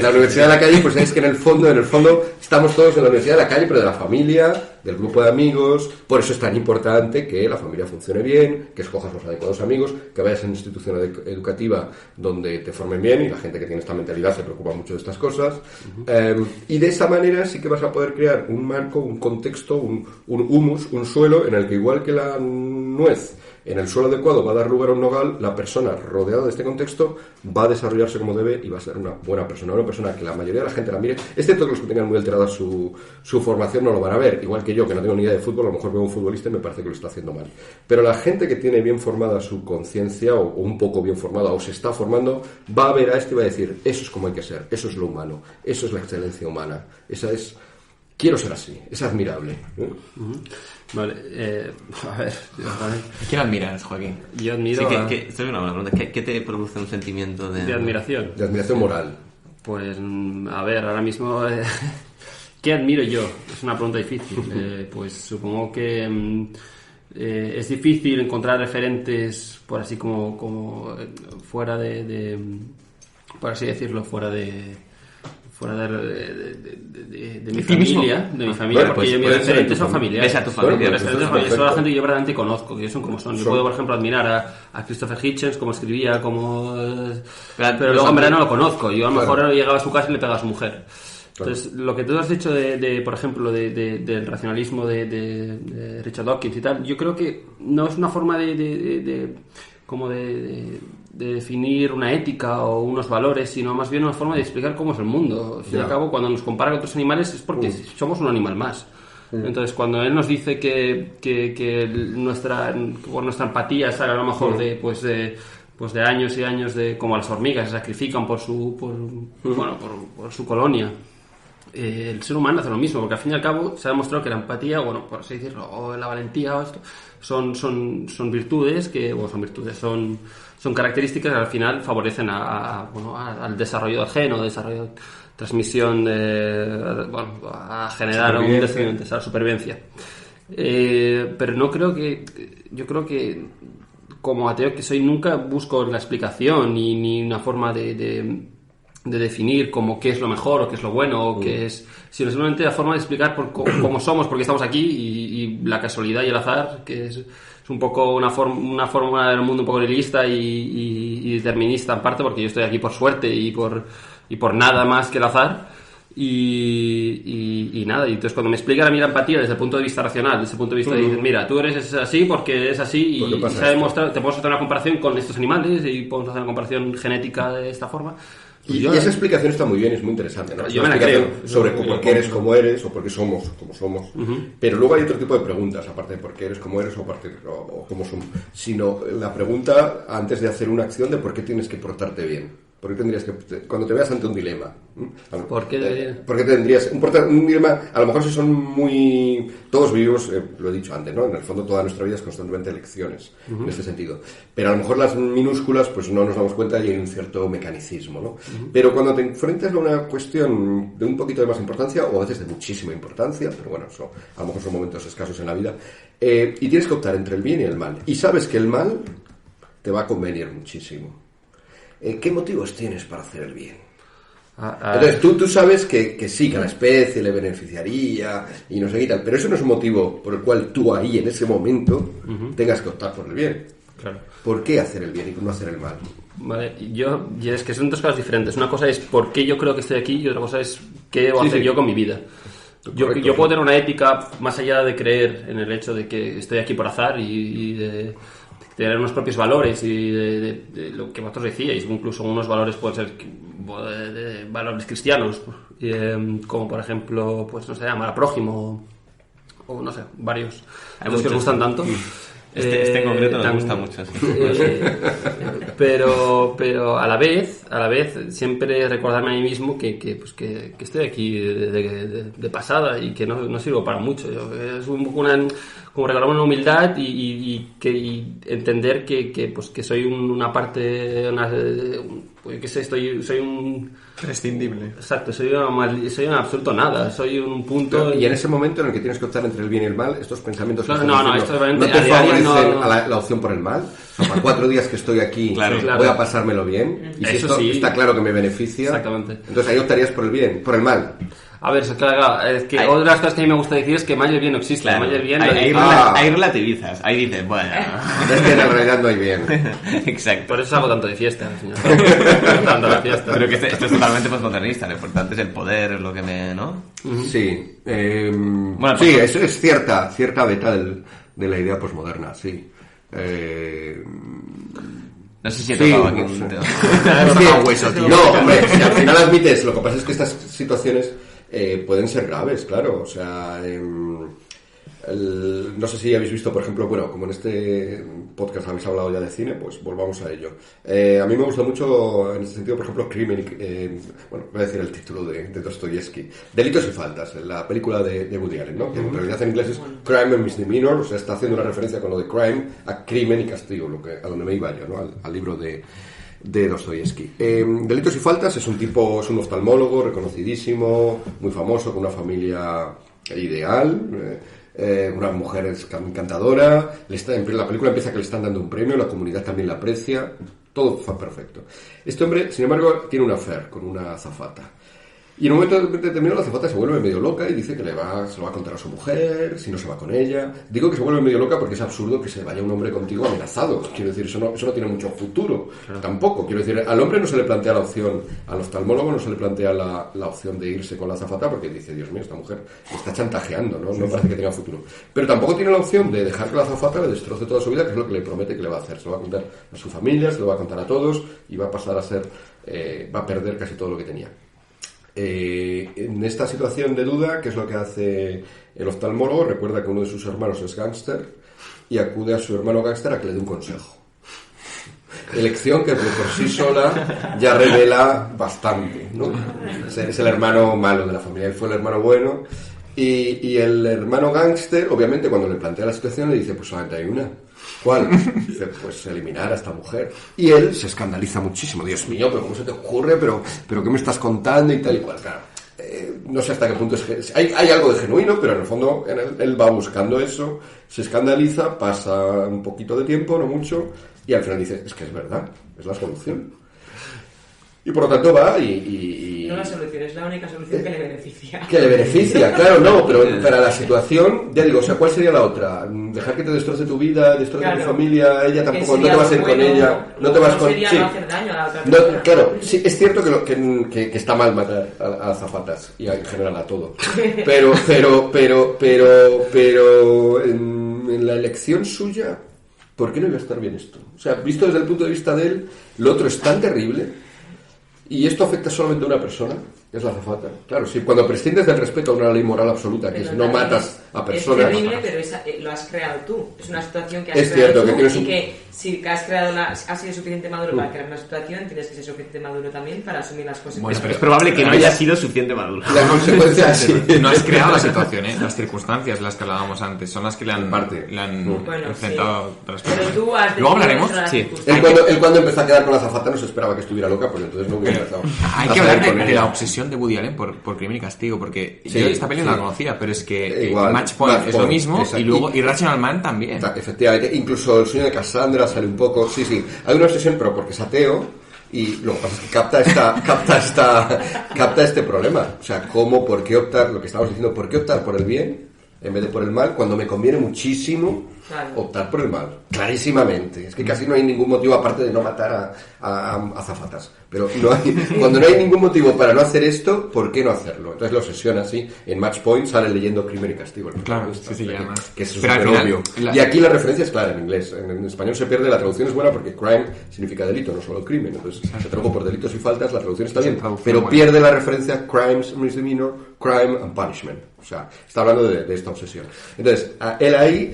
La universidad de la calle, pues es que en el fondo estamos todos en la universidad de la calle, pero de la familia, del grupo de amigos. Por eso es tan importante que la familia funcione bien, que escojas los adecuados amigos, que vayas a una institución educativa donde te formen bien, y la gente que tiene esta mentalidad se preocupa mucho de estas cosas. Y de esa manera sí que vas a poder crear un marco, un contexto, un humus, un suelo en el que, igual que la nuez en el suelo adecuado va a dar lugar a un nogal, la persona rodeada de este contexto va a desarrollarse como debe y va a ser una buena persona, una persona que la mayoría de la gente la mire, excepto los que tengan muy alterada su formación no lo van a ver, igual que yo, que no tengo ni idea de fútbol, a lo mejor veo a un futbolista y me parece que lo está haciendo mal. Pero la gente que tiene bien formada su conciencia, o un poco bien formada, o se está formando, va a ver a esto y va a decir, eso es como hay que ser, eso es lo humano, eso es la excelencia humana, quiero ser así, es admirable. Vale, a ver. ¿Quién admiras, Joaquín? Yo admiro. Sí, esto es una buena pregunta. ¿Qué te produce un sentimiento de admiración? De admiración moral. Pues, a ver, ahora mismo. ¿Qué admiro yo? Es una pregunta difícil. Pues supongo que es difícil encontrar referentes, por así como fuera de por así decirlo, fuera de mi familia, Bueno, porque mis referentes son familiares. Ves a tu familia. Son la gente que yo verdaderamente conozco, que son como son. Yo puedo, por ejemplo, admirar a Christopher Hitchens, como escribía, pero luego en verdad no lo conozco. Yo a lo mejor llegaba a su casa y le pegaba a su mujer. Entonces, lo que tú has dicho por ejemplo, del racionalismo de Richard Dawkins y tal, yo creo que no es una forma de definir una ética o unos valores, sino más bien una forma de explicar cómo es el mundo. Al fin y al cabo, cuando nos compara con otros animales es porque somos un animal más. Entonces, cuando él nos dice que nuestra empatía sale a lo mejor de años y años como las hormigas se sacrifican por su colonia, el ser humano hace lo mismo, porque al fin y al cabo se ha demostrado que la empatía, por así decirlo, o la valentía, o esto, son virtudes son características que al final favorecen al desarrollo del gen, o desarrollo, transmisión, a generar un descendiente, a la supervivencia. Pero yo creo que como ateo que soy, nunca busco la explicación ni una forma de definir como qué es lo mejor o qué es lo bueno o qué es, sino simplemente la forma de explicar cómo somos, por qué estamos aquí y la casualidad y el azar, que es un poco una forma del mundo un poco nihilista y determinista en parte, porque yo estoy aquí por suerte y por nada más que el azar. Y nada, y entonces cuando me explican a mí la empatía desde el punto de vista racional, desde el punto de vista de decir, mira, tú eres así porque es así y se ha demostrado, te podemos hacer una comparación con estos animales y podemos hacer una comparación genética de esta forma. Y esa explicación está muy bien, es muy interesante, ¿no? Yo me la creo. Sobre por qué eres como eres o por qué somos como somos. Pero luego hay otro tipo de preguntas, aparte de por qué eres como eres o cómo somos. Sino la pregunta antes de hacer una acción de por qué tienes que portarte bien. ¿Por qué tendrías que, cuando te veas ante un dilema? ¿Por qué tendrías un dilema? A lo mejor si son muy... Todos vivimos, lo he dicho antes, ¿no? En el fondo toda nuestra vida es constantemente elecciones, en este sentido. Pero a lo mejor las minúsculas, pues no nos damos cuenta y hay un cierto mecanicismo, ¿no? Pero cuando te enfrentas a una cuestión de un poquito de más importancia, o a veces de muchísima importancia, pero bueno, eso a lo mejor son momentos escasos en la vida, y tienes que optar entre el bien y el mal. Y sabes que el mal te va a convenir muchísimo. ¿Qué motivos tienes para hacer el bien? Entonces tú sabes que sí, que a la especie le beneficiaría y no sé qué tal, pero eso no es un motivo por el cual tú ahí en ese momento tengas que optar por el bien. Claro. ¿Por qué hacer el bien y no hacer el mal? Vale, y es que son dos cosas diferentes. Una cosa es por qué yo creo que estoy aquí y otra cosa es qué debo hacer yo con mi vida. Yo puedo tener una ética más allá de creer en el hecho de que estoy aquí por azar y de tener unos propios valores y de lo que vosotros decíais, incluso unos valores pueden ser de valores cristianos, como por ejemplo, pues no sé, amar al prójimo o no sé, varios de los que os gustan tanto. Este en concreto me gusta mucho, sí. Pero a la vez siempre recordarme a mí mismo que estoy aquí de pasada y que no sirvo para mucho. Es un poco como regalarme una humildad y entender que soy una parte, soy un prescindible. Exacto, soy un absoluto nada, soy un punto. Y en ese momento en el que tienes que optar entre el bien y el mal, estos pensamientos no te favorecen a la opción por el mal. O sea, para 4 días que estoy aquí voy a pasármelo bien. Y si eso esto sí, está claro que me beneficia, exactamente. Entonces ahí optarías por el bien, por el mal. A ver, claro, es que otra de las cosas que a mí me gusta decir es que mal y el bien no existe. Claro. Mal y el bien ahí relativizas, ahí dices, bueno. Es que en realidad no hay bien. Exacto. Por eso salgo tanto de fiesta, señor. Tanto de fiesta. Pero que esto es totalmente postmodernista, lo importante es el poder, es lo que me... ¿no? Sí. Bueno, sí, eso es cierta beta de la idea posmoderna, sí. No sé si he sí, tocado aquí no un sé. tema. Hueso, tío. No, hombre, si al final admites, lo que pasa es que estas situaciones pueden ser graves, claro. O sea, no sé si habéis visto, por ejemplo, bueno, como en este podcast habéis hablado ya de cine, pues volvamos a ello. A mí me gusta mucho, en este sentido, por ejemplo, Crimen, bueno, voy a decir el título de Dostoyevsky, Delitos y Faltas, la película de Woody Allen, ¿no? Que en realidad en inglés es Crime and Misdemeanor, o sea, está haciendo una referencia con lo de crime a crimen y castigo, a donde me iba yo, ¿no? Al libro de Dostoyevsky. Delitos y Faltas es un oftalmólogo reconocidísimo, muy famoso, con una familia ideal, una mujer encantadora, la película empieza que le están dando un premio, la comunidad también la aprecia, todo fue perfecto. Este hombre, sin embargo, tiene un affair con una azafata. Y en un momento determinado la azafata se vuelve medio loca y dice que se lo va a contar a su mujer, si no se va con ella. Digo que se vuelve medio loca porque es absurdo que se vaya un hombre contigo amenazado. Quiero decir, eso no tiene mucho futuro. Claro. Tampoco. Quiero decir, al hombre no se le plantea la opción, al oftalmólogo no se le plantea la opción de irse con la azafata porque dice, Dios mío, esta mujer me está chantajeando, ¿no? No parece que tenga futuro. Pero tampoco tiene la opción de dejar que la azafata le destroce toda su vida, que es lo que le promete que le va a hacer. Se lo va a contar a su familia, se lo va a contar a todos y va a pasar a ser, va a perder casi todo lo que tenía. En esta situación de duda, ¿qué es lo que hace el oftalmólogo? Recuerda que uno de sus hermanos es gángster y acude a su hermano gángster a que le dé un consejo. Elección que por sí sola ya revela bastante, ¿no? Es el hermano malo de la familia, él fue el hermano bueno y el hermano gángster, obviamente, cuando le plantea la situación le dice, pues solamente hay una. ¿Cuál? Dice, pues eliminar a esta mujer. Y él se escandaliza muchísimo. Dios mío, pero ¿cómo se te ocurre? ¿Pero qué me estás contando? Y tal y cual. Claro, no sé hasta qué punto es... Hay algo de genuino, pero en el fondo él va buscando eso, se escandaliza, pasa un poquito de tiempo, no mucho, y al final dice, es que es verdad, es la solución. Y por lo tanto va y no la solución, es la única solución que le beneficia. Que le beneficia, claro, no, pero para la situación, ya digo, o sea, ¿cuál sería la otra? Dejar que te destroce tu vida, destroce tu familia, ella tampoco, no te vas a ir con ella, no te vas con... Sería sí. no hacer daño a la otra persona. Claro, sí, es cierto que está mal matar a azafatas y en general a todo, pero en la elección suya, ¿por qué no iba a estar bien esto? O sea, visto desde el punto de vista de él, lo otro es tan terrible y esto afecta solamente a una persona, que es la azafata. Claro, si cuando prescindes del respeto a una ley moral absoluta, que es no matas a personas... Es terrible, pero lo has creado tú. Es una situación que has es creado cierto, tú que tienes y un... que si has creado has sido suficiente maduro para crear una situación, tienes que ser suficiente maduro también para asumir las consecuencias. Bueno, pero es probable que no haya sido suficiente maduro. La consecuencia sí. No has creado la situación, ¿eh? Las circunstancias, las que hablábamos antes, son las que le han Bueno, enfrentado. Sí. Pero tú has Luego hablaremos. Sí. Él cuando empezó a quedar con la azafata no se esperaba que estuviera loca, pues entonces no hubiera empezado. Hay que hablar de la obsesión de Woody Allen por Crimen y Castigo, porque yo esta peli no la conocía, pero es que igual, Match Point es lo mismo, exacto. y luego Irrational Man también. Efectivamente, incluso El sueño de Cassandra sale un poco, sí, hay una obsesión, pero porque es ateo, y lo que pasa es que capta este problema, o sea, por qué optar, lo que estamos diciendo, por qué optar por el bien en vez de por el mal, cuando me conviene muchísimo optar por el mal, clarísimamente. Es que casi no hay ningún motivo aparte de no matar a azafatas. Pero cuando no hay ningún motivo para no hacer esto, ¿por qué no hacerlo? Entonces lo obsesiona así. En Match Point sale leyendo Crimen y Castigo. Claro, sí, además. Que es pero súper final, obvio. Y aquí la referencia es clara en inglés. En español se pierde, la traducción es buena porque crime significa delito, no solo crimen. Entonces se tradujo por delitos y faltas, la traducción está bien. Pero pierde la referencia crimes, misdemeanor, crime and punishment. O sea, está hablando de esta obsesión. Entonces, él ahí,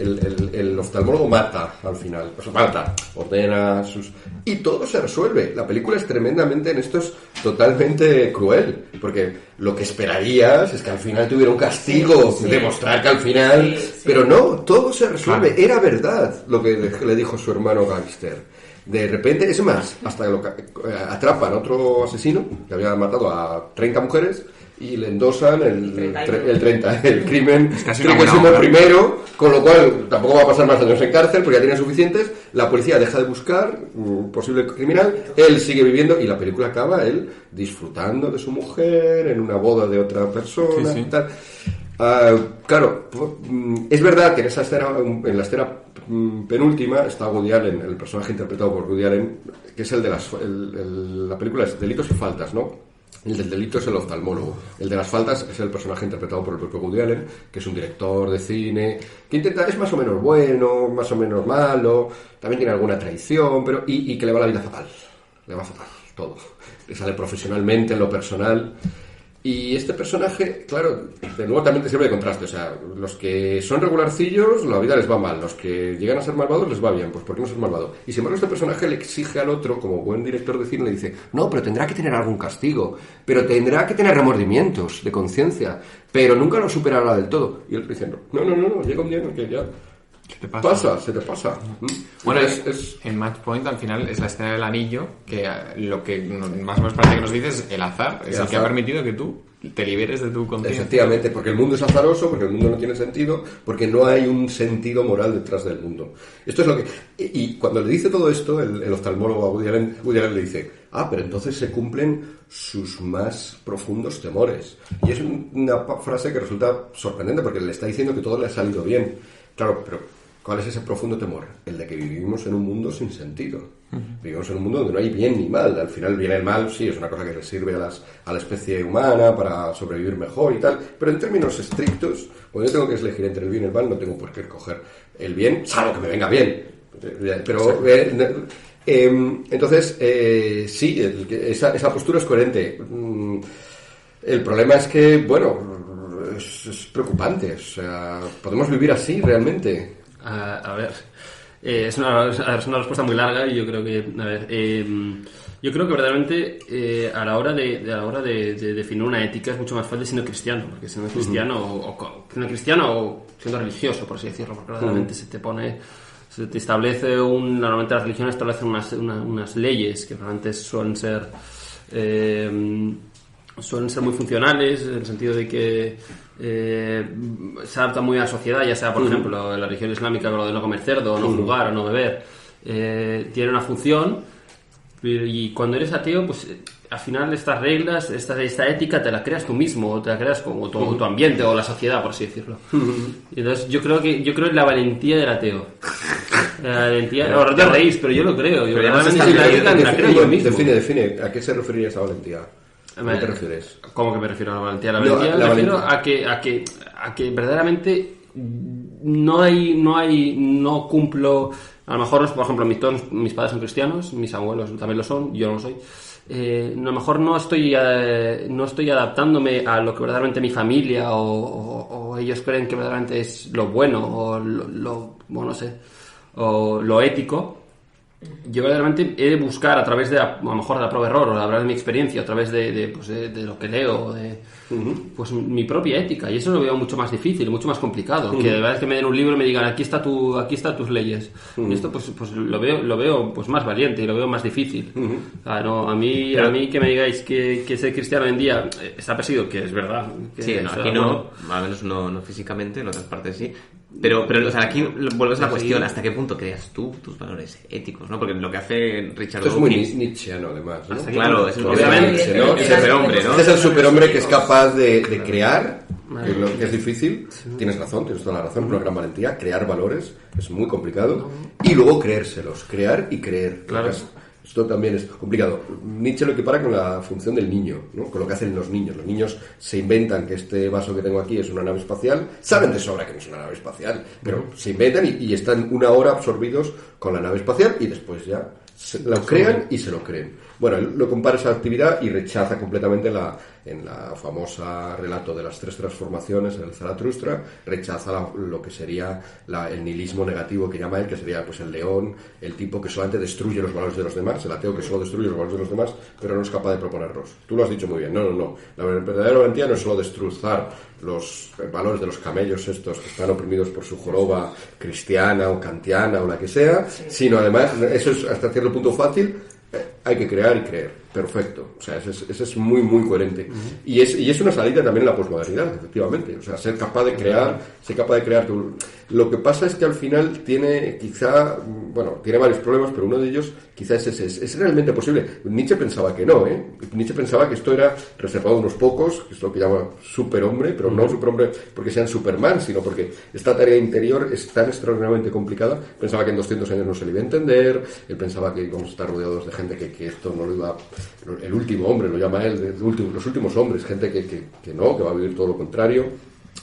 el oftalmólogo mata al final. O sea, mata, ordena sus... Y todo se resuelve. La película es tremendamente, en esto es totalmente cruel. Porque lo que esperarías es que al final tuviera un castigo, demostrar que al final... Pero no, todo se resuelve. Era verdad lo que le dijo su hermano gángster. De repente, es más, hasta atrapan a otro asesino que había matado a 30 mujeres y le endosan el crimen siendo el primero, con lo cual tampoco va a pasar más años en cárcel porque ya tiene suficientes. La policía deja de buscar un posible criminal, él sigue viviendo y la película acaba él disfrutando de su mujer en una boda de otra persona y tal. Claro, es verdad que en esa escena, en la escena penúltima, está Woody Allen, el personaje interpretado por Woody Allen, que es el de la película es Delitos y Faltas, ¿no? El del delito es el oftalmólogo. El de las faltas es el personaje interpretado por el propio Woody Allen, que es un director de cine, que es más o menos bueno, más o menos malo, también tiene alguna traición, pero y que le va la vida fatal. Le va fatal, todo. Le sale profesionalmente, en lo personal. Y este personaje, claro, de nuevo también te sirve de contraste. O sea, los que son regularcillos, la vida les va mal. Los que llegan a ser malvados les va bien. Pues ¿por qué no ser malvado? Y sin embargo este personaje le exige al otro, como buen director de cine, le dice, no, pero tendrá que tener algún castigo. Pero tendrá que tener remordimientos de conciencia. Pero nunca lo superará del todo. Y él diciendo, no, llega un día en el que ya... Se te pasa. Bueno, en Match Point al final es la escena del anillo, que lo que más o menos parece que nos dice es el azar, es el que ha permitido que tú te liberes de tu conciencia. Efectivamente, porque el mundo es azaroso, porque el mundo no tiene sentido, porque no hay un sentido moral detrás del mundo. Esto es lo que... Y cuando le dice todo esto, el oftalmólogo a Woody Allen le dice, pero entonces se cumplen sus más profundos temores. Y es una frase que resulta sorprendente, porque le está diciendo que todo le ha salido bien. Claro, pero ¿cuál es ese profundo temor? El de que vivimos en un mundo sin sentido. Vivimos en un mundo donde no hay bien ni mal. Al final, bien y el mal, sí, es una cosa que le sirve a la especie humana para sobrevivir mejor y tal. Pero en términos estrictos, cuando yo tengo que elegir entre el bien y el mal, no tengo por qué escoger el bien, salvo que me venga bien. Pero... entonces, sí, esa postura es coherente. El problema es que, bueno, es preocupante. O sea, ¿podemos vivir así realmente? A ver, es una respuesta muy larga y yo creo que, yo creo que verdaderamente a la hora de definir una ética es mucho más fácil siendo cristiano, porque siendo cristiano o siendo religioso, por así decirlo, porque verdaderamente se te establece normalmente las religiones establecen unas leyes que realmente suelen ser muy funcionales, en el sentido de que se adapta muy a la sociedad, ya sea, por ejemplo, la religión islámica con lo de no comer cerdo, o no jugar, o no beber, tiene una función, y cuando eres ateo, pues al final estas reglas, esta ética te la creas tú mismo, o te la creas como tu ambiente o la sociedad, por así decirlo. Y entonces yo creo en la valentía del ateo. La valentía, ahora te reís, pero yo lo creo. Yo realmente la ética la creo yo mismo. Define, ¿a qué se referiría esa valentía? ¿A qué te refieres? ¿Cómo que me refiero a la valentía? La valentía me refiero a que verdaderamente no cumplo. A lo mejor, por ejemplo, mis padres son cristianos, mis abuelos también lo son, yo no lo soy. A lo mejor no estoy adaptándome a lo que verdaderamente mi familia o ellos creen que verdaderamente es lo bueno o bueno, no sé, o lo ético. Yo verdaderamente he de buscar a través a lo mejor de la prueba error o a través de mi experiencia, a través de lo que leo, pues mi propia ética, y eso lo veo mucho más difícil, mucho más complicado, que de verdad que me den un libro y me digan aquí está tus leyes. Y esto pues lo veo pues más valiente y lo veo más difícil. O sea, no, a mí que me digáis que ser cristiano hoy en día está perseguido, que es verdad. Que sí, no, aquí no, al menos no físicamente, en otras partes sí. Pero o sea, aquí vuelves a la cuestión, ¿hasta qué punto creas tú tus valores éticos? ¿No? Porque lo que hace Richard Dawkins... Esto es muy nietzscheano, además, ¿no? Claro, es el superhombre, ¿no? Este es el superhombre que es capaz de crear, que es difícil. Tienes razón, tienes toda la razón, una gran valentía. Crear valores es muy complicado. Y luego creérselos, crear y creer. Claro. Esto también es complicado. Nietzsche lo equipara con la función del niño, ¿no? Con lo que hacen los niños. Los niños se inventan que este vaso que tengo aquí es una nave espacial, saben de sobra que no es una nave espacial, pero se inventan y están una hora absorbidos con la nave espacial y después ya lo crean y se lo creen. Bueno, él lo compara esa actividad y rechaza completamente en la famosa relato de las 3 transformaciones en el Zaratustra, rechaza lo que sería el nihilismo negativo que llama él, que sería pues el león, el tipo que solamente destruye los valores de los demás, el ateo que solo destruye los valores de los demás, pero no es capaz de proponerlos. Tú lo has dicho muy bien, no. La verdadera valentía no es solo destrozar los valores de los camellos estos que están oprimidos por su joroba cristiana o kantiana o la que sea, sino además, eso es hasta cierto punto fácil. Hay que crear y creer. Perfecto. O sea, ese es muy, muy coherente. Y es una salida también en la posmodernidad, efectivamente. O sea, ser capaz de crear. Lo que pasa es que al final tiene varios problemas, pero uno de ellos quizás es realmente posible. Nietzsche pensaba que no, ¿eh? Nietzsche pensaba que esto era reservado a unos pocos, que es lo que llama superhombre, pero no superhombre porque sean Superman, sino porque esta tarea interior es tan extraordinariamente complicada. Pensaba que en 200 años no se le iba a entender. Él pensaba que íbamos a estar rodeados de gente que esto no lo iba... El último hombre, lo llama él, los últimos hombres, gente que va a vivir todo lo contrario,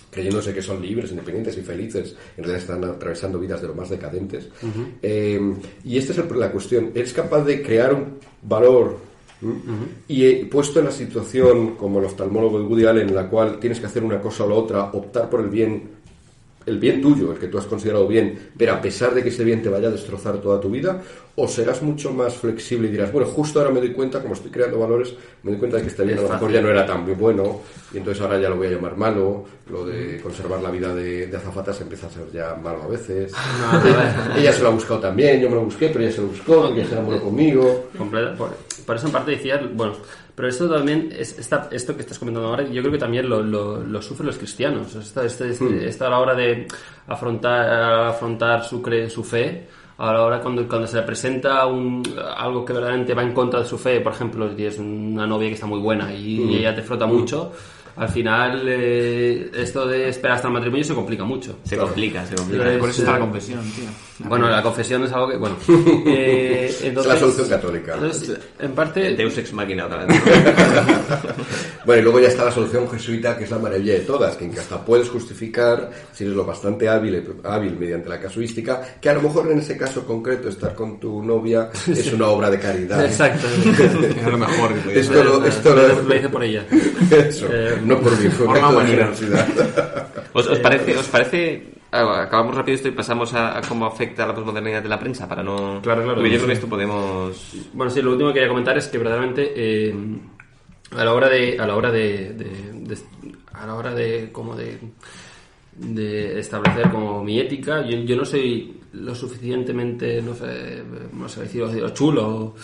creyéndose que son libres, independientes y felices, en realidad están atravesando vidas de lo más decadentes. Y esta es la cuestión. Eres capaz de crear un valor y puesto en la situación, como el oftalmólogo de Woody Allen, en la cual tienes que hacer una cosa o la otra, optar por el bien tuyo, el que tú has considerado bien, pero a pesar de que ese bien te vaya a destrozar toda tu vida, o serás mucho más flexible y dirás, bueno, justo ahora me doy cuenta, como estoy creando valores, me doy cuenta de que este bien a lo mejor ya no era tan bueno, y entonces ahora ya lo voy a llamar malo, lo de conservar la vida de azafatas empieza a ser ya malo a veces. Ella se lo ha buscado también, yo me lo busqué, pero ella se lo buscó, porque se enamoró conmigo. Por eso en parte decía, bueno, pero esto también, esto que estás comentando ahora, yo creo que también lo sufren los cristianos. Esto a la hora de afrontar su fe, a la hora cuando se le presenta algo que verdaderamente va en contra de su fe, por ejemplo, si tienes una novia que está muy buena y ella te frota mucho, al final esto de esperar hasta el matrimonio se complica mucho. Se complica. Por eso está la confesión, tío. Bueno, la confesión es algo que... Bueno, entonces, es la solución católica. Entonces, en parte... Deus ex machina otra vez. Bueno, y luego ya está la solución jesuita, que es la maravilla de todas, que hasta puedes justificar, si eres lo bastante hábil mediante la casuística, que a lo mejor en ese caso concreto estar con tu novia es una obra de caridad. Exacto. Es lo mejor que podías Esto lo hice por ella. Eso, no por mi acto de generosidad. ¿Os parece? Acabamos rápido esto y pasamos a cómo afecta la posmodernidad de la prensa para no... Claro. Porque yo creo que esto podemos... Bueno, sí, lo último que quería comentar es que verdaderamente a la hora de establecer como mi ética, yo no soy lo suficientemente, no sé decir, chulo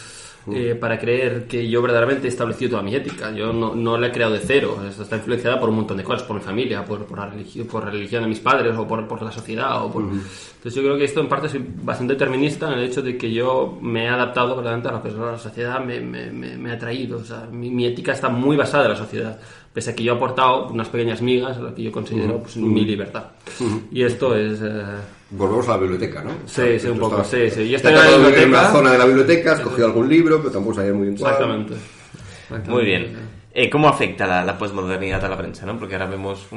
para creer que yo verdaderamente he establecido toda mi ética. Yo no la he creado de cero. Está influenciada por un montón de cosas, por mi familia, por la religión de mis padres, o por la sociedad. Entonces yo creo que esto en parte es bastante determinista en el hecho de que yo me he adaptado verdaderamente a lo que la sociedad me ha traído. O sea, mi ética está muy basada en la sociedad, pese a que yo he aportado unas pequeñas migas a lo que yo considero pues, mi libertad. Y esto es... Volvemos a la biblioteca, ¿no? Sí, un poco, sí. Yo estoy en una zona de la biblioteca, has cogido algún libro, pero tampoco sabías muy bien cuál. Exactamente. Muy bien. ¿Cómo afecta la posmodernidad a la prensa, no? Porque ahora vemos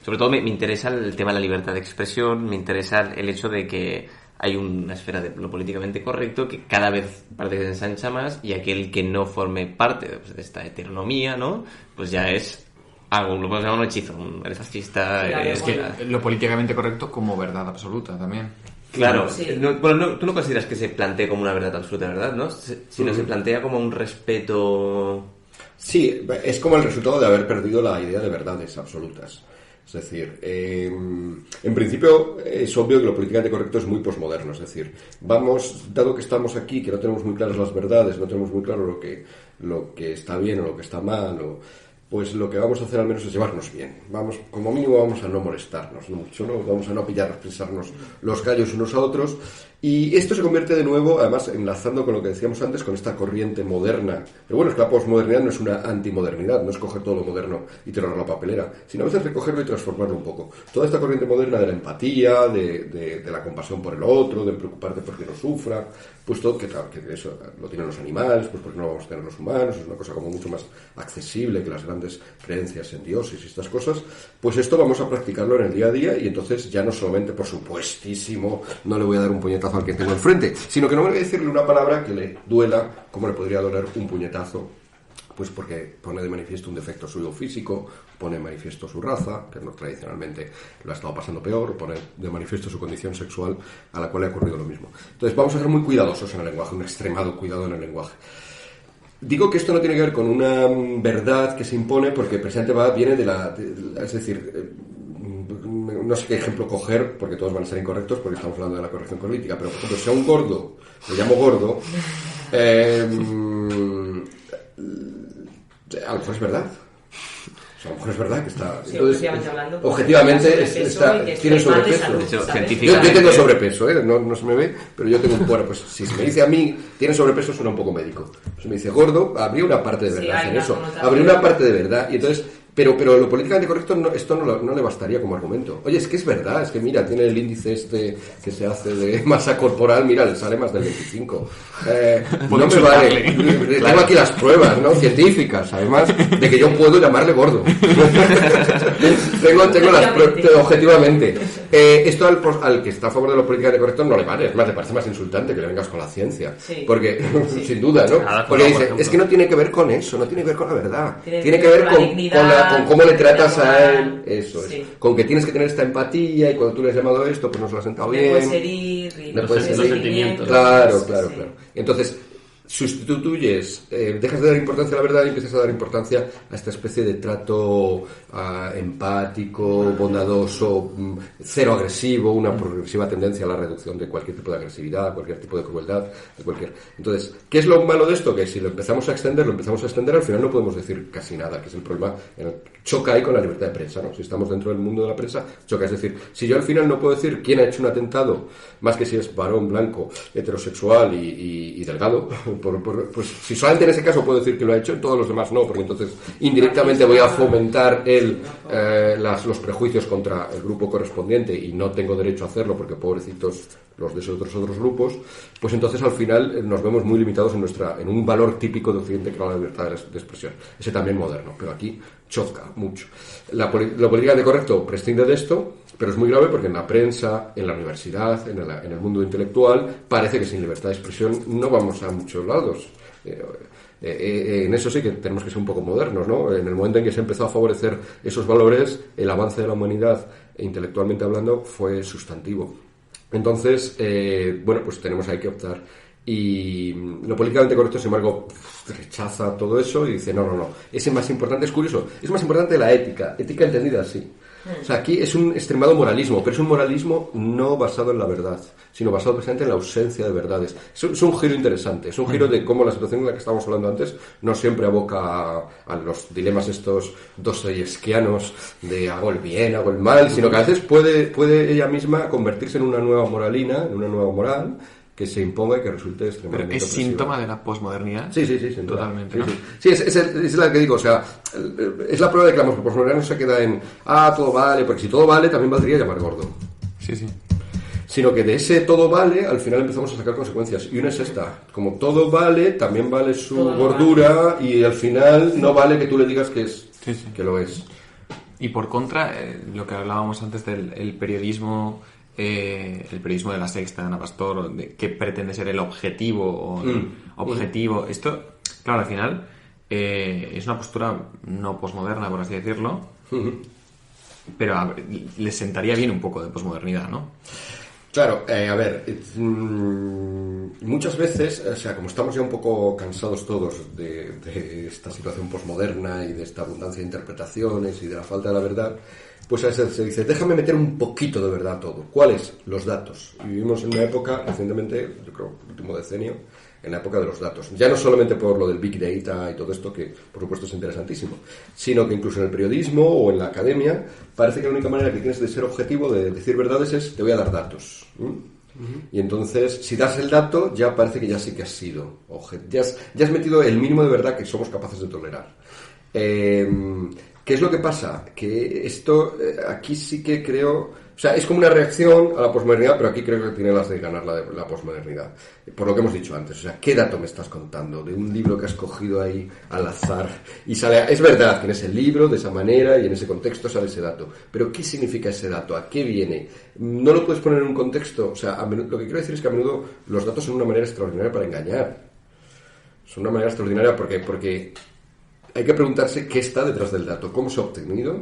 sobre todo me interesa el tema de la libertad de expresión, me interesa el hecho de que hay una esfera de lo políticamente correcto que cada vez parece que se ensancha más, y aquel que no forme parte de esta heteronomía, ¿no? Pues ya es algo, lo podemos llamar un hechizo, eres fascista... Es que lo políticamente correcto como verdad absoluta también. Claro, sí. Tú no consideras que se plantee como una verdad absoluta, ¿verdad? ¿No? Sino se plantea como un respeto... Sí, es como el resultado de haber perdido la idea de verdades absolutas. Es decir, en principio es obvio que lo políticamente correcto es muy posmoderno. Es decir, dado que estamos aquí, que no tenemos muy claras las verdades, no tenemos muy claro lo que está bien o lo que está mal, pues lo que vamos a hacer al menos es llevarnos bien. Como mínimo vamos a no molestarnos, no mucho, ¿no? Vamos a no pisarnos los callos unos a otros. Y esto se convierte de nuevo, además, enlazando con lo que decíamos antes, con esta corriente moderna. Pero bueno, es que la posmodernidad no es una antimodernidad, no es coger todo lo moderno y tirarlo a la papelera, sino a veces recogerlo y transformarlo un poco. Toda esta corriente moderna de la empatía, de la compasión por el otro, de preocuparte porque no sufra, pues todo, que eso lo tienen los animales, pues porque no vamos a tener los humanos, es una cosa como mucho más accesible que las grandes creencias en dioses y estas cosas. Pues esto vamos a practicarlo en el día a día, y entonces ya no solamente, por supuestísimo, no le voy a dar un puñetazo al que tengo enfrente, sino que no me voy a decirle una palabra que le duela como le podría doler un puñetazo, pues porque pone de manifiesto un defecto suyo físico, pone de manifiesto su raza, que no, tradicionalmente lo ha estado pasando peor, o pone de manifiesto su condición sexual, a la cual le ha ocurrido lo mismo. Entonces vamos a ser muy cuidadosos en el lenguaje, un extremado cuidado en el lenguaje. Digo que esto no tiene que ver con una verdad que se impone, porque precisamente viene es decir, no sé qué ejemplo coger, porque todos van a ser incorrectos, porque estamos hablando de la corrección política, pero por ejemplo, si a un gordo le llamo gordo, a lo mejor es verdad. A lo mejor es verdad que está... Sí, entonces, objetivamente tiene sobrepeso. Yo tengo sobrepeso, no se me ve, pero yo tengo... Bueno, pues si se me dice a mí, tiene sobrepeso, suena un poco médico. Si me dice gordo, habría una parte de verdad en eso. Habría una parte de verdad. Y entonces... Pero lo políticamente correcto, esto no le bastaría como argumento. Oye, es que es verdad, es que mira, tiene el índice este que se hace de masa corporal, mira, le sale más del 25. No me vale. Tengo aquí las pruebas, ¿no? Científicas, además, de que yo puedo llamarle gordo. tengo las pruebas, objetivamente. Esto al que está a favor de lo políticamente correcto no le vale, es más, le parece más insultante que le vengas con la ciencia. Sí. Porque, sin duda, ¿no? Porque dice, es que no tiene que ver con eso, no tiene que ver con la verdad. Tiene que ver con cómo le tratas a él, eso es. Con que tienes que tener esta empatía, y cuando tú le has llamado esto, pues no se lo has sentado bien. Puedes herir, los sentimientos. Claro. Entonces, sustituyes, dejas de dar importancia a la verdad y empiezas a dar importancia a esta especie de trato empático, bondadoso, cero agresivo, una progresiva tendencia a la reducción de cualquier tipo de agresividad, cualquier tipo de crueldad, Entonces, ¿qué es lo malo de esto? Que si lo empezamos a extender, al final no podemos decir casi nada, que es el problema. Choca ahí con la libertad de prensa, ¿no? Si estamos dentro del mundo de la prensa, choca. Es decir, si yo al final no puedo decir quién ha hecho un atentado, más que si es varón, blanco, heterosexual y delgado, pues si solamente en ese caso puedo decir que lo ha hecho, en todos los demás no, porque entonces indirectamente voy a fomentar los prejuicios contra el grupo correspondiente, y no tengo derecho a hacerlo porque pobrecitos los de esos otros grupos. Pues entonces al final nos vemos muy limitados en un valor típico de Occidente, que es la libertad de expresión, ese también moderno, pero aquí choca mucho. Lo políticamente correcto prescinde de esto, pero es muy grave porque en la prensa, en la universidad, en el mundo intelectual, parece que sin libertad de expresión no vamos a muchos lados. En eso sí que tenemos que ser un poco modernos, ¿no? En el momento en que se empezó a favorecer esos valores, el avance de la humanidad, intelectualmente hablando, fue sustantivo. Entonces, pues tenemos ahí que optar. Y lo políticamente correcto, sin embargo, rechaza todo eso y dice, no. Es más importante, es curioso, es más importante la ética entendida así. O sea, aquí es un extremado moralismo, pero es un moralismo no basado en la verdad, sino basado precisamente en la ausencia de verdades. Es un giro interesante, es un giro de cómo la situación en la que estábamos hablando antes no siempre aboca a los dilemas estos dostoyevskianos de hago el bien, hago el mal, sino que a veces puede ella misma convertirse en una nueva moralina, en una nueva moral, que se imponga y que resulte extremadamente Pero es opresiva. síntoma de la posmodernidad. Sí, sin duda. Totalmente, Sí, ¿no? sí. Sí, es la que digo, o sea, es la prueba de que la posmodernidad no se queda en todo vale, porque si todo vale también valdría llamar gordo. Sí. Sino que de ese todo vale, al final empezamos a sacar consecuencias. Y una es esta, como todo vale, también vale su Todo gordura y al final no vale que tú le digas que es, Sí. que lo es. Y por contra, lo que hablábamos antes del periodismo de La Sexta, de Ana Pastor, de qué pretende ser el objetivo o objetivo. Esto, claro, al final es una postura no posmoderna, por así decirlo, pero a ver, le sentaría bien un poco de posmodernidad, ¿no? Claro, a ver, muchas veces, o sea, como estamos ya un poco cansados todos de esta situación posmoderna y de esta abundancia de interpretaciones y de la falta de la verdad, pues a veces se dice, déjame meter un poquito de verdad a todo. ¿Cuáles? Los datos. Y vivimos en una época, recientemente, yo creo, el último decenio, en la época de los datos. Ya no solamente por lo del Big Data y todo esto, que por supuesto es interesantísimo, sino que incluso en el periodismo o en la academia, parece que la única manera que tienes de ser objetivo, de decir verdades, es te voy a dar datos. Y entonces, si das el dato, ya parece que ya sí que has sido ya has metido el mínimo de verdad que somos capaces de tolerar. ¿Qué es lo que pasa? Que esto, aquí sí que creo... O sea, es como una reacción a la posmodernidad, pero aquí creo que tiene las de ganar la posmodernidad. Por lo que hemos dicho antes. O sea, ¿qué dato me estás contando? De un libro que has cogido ahí al azar y sale... Es verdad que en ese libro, de esa manera y en ese contexto sale ese dato. Pero ¿qué significa ese dato? ¿A qué viene? No lo puedes poner en un contexto... O sea, lo que quiero decir es que a menudo los datos son una manera extraordinaria para engañar. Son una manera extraordinaria porque hay que preguntarse qué está detrás del dato, cómo se ha obtenido,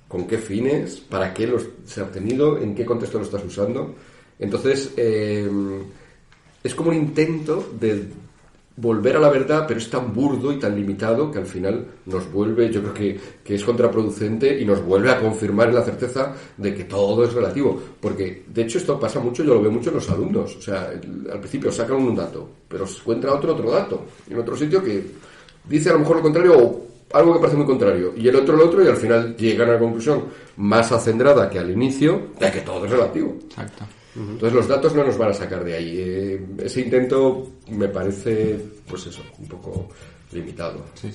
con qué fines, para qué se ha obtenido, en qué contexto lo estás usando. Entonces, es como un intento de volver a la verdad, pero es tan burdo y tan limitado que al final nos vuelve, yo creo que es contraproducente y nos vuelve a confirmar en la certeza de que todo es relativo. Porque, de hecho, esto pasa mucho, yo lo veo mucho en los alumnos. O sea, al principio sacan un dato, pero se encuentra otro dato, en otro sitio que dice a lo mejor lo contrario o algo que parece muy contrario, y el otro, y al final llegan a la conclusión más acendrada que al inicio de que todo es relativo. Exacto. Entonces los datos no nos van a sacar de ahí. Ese intento me parece, pues eso, un poco limitado. Sí.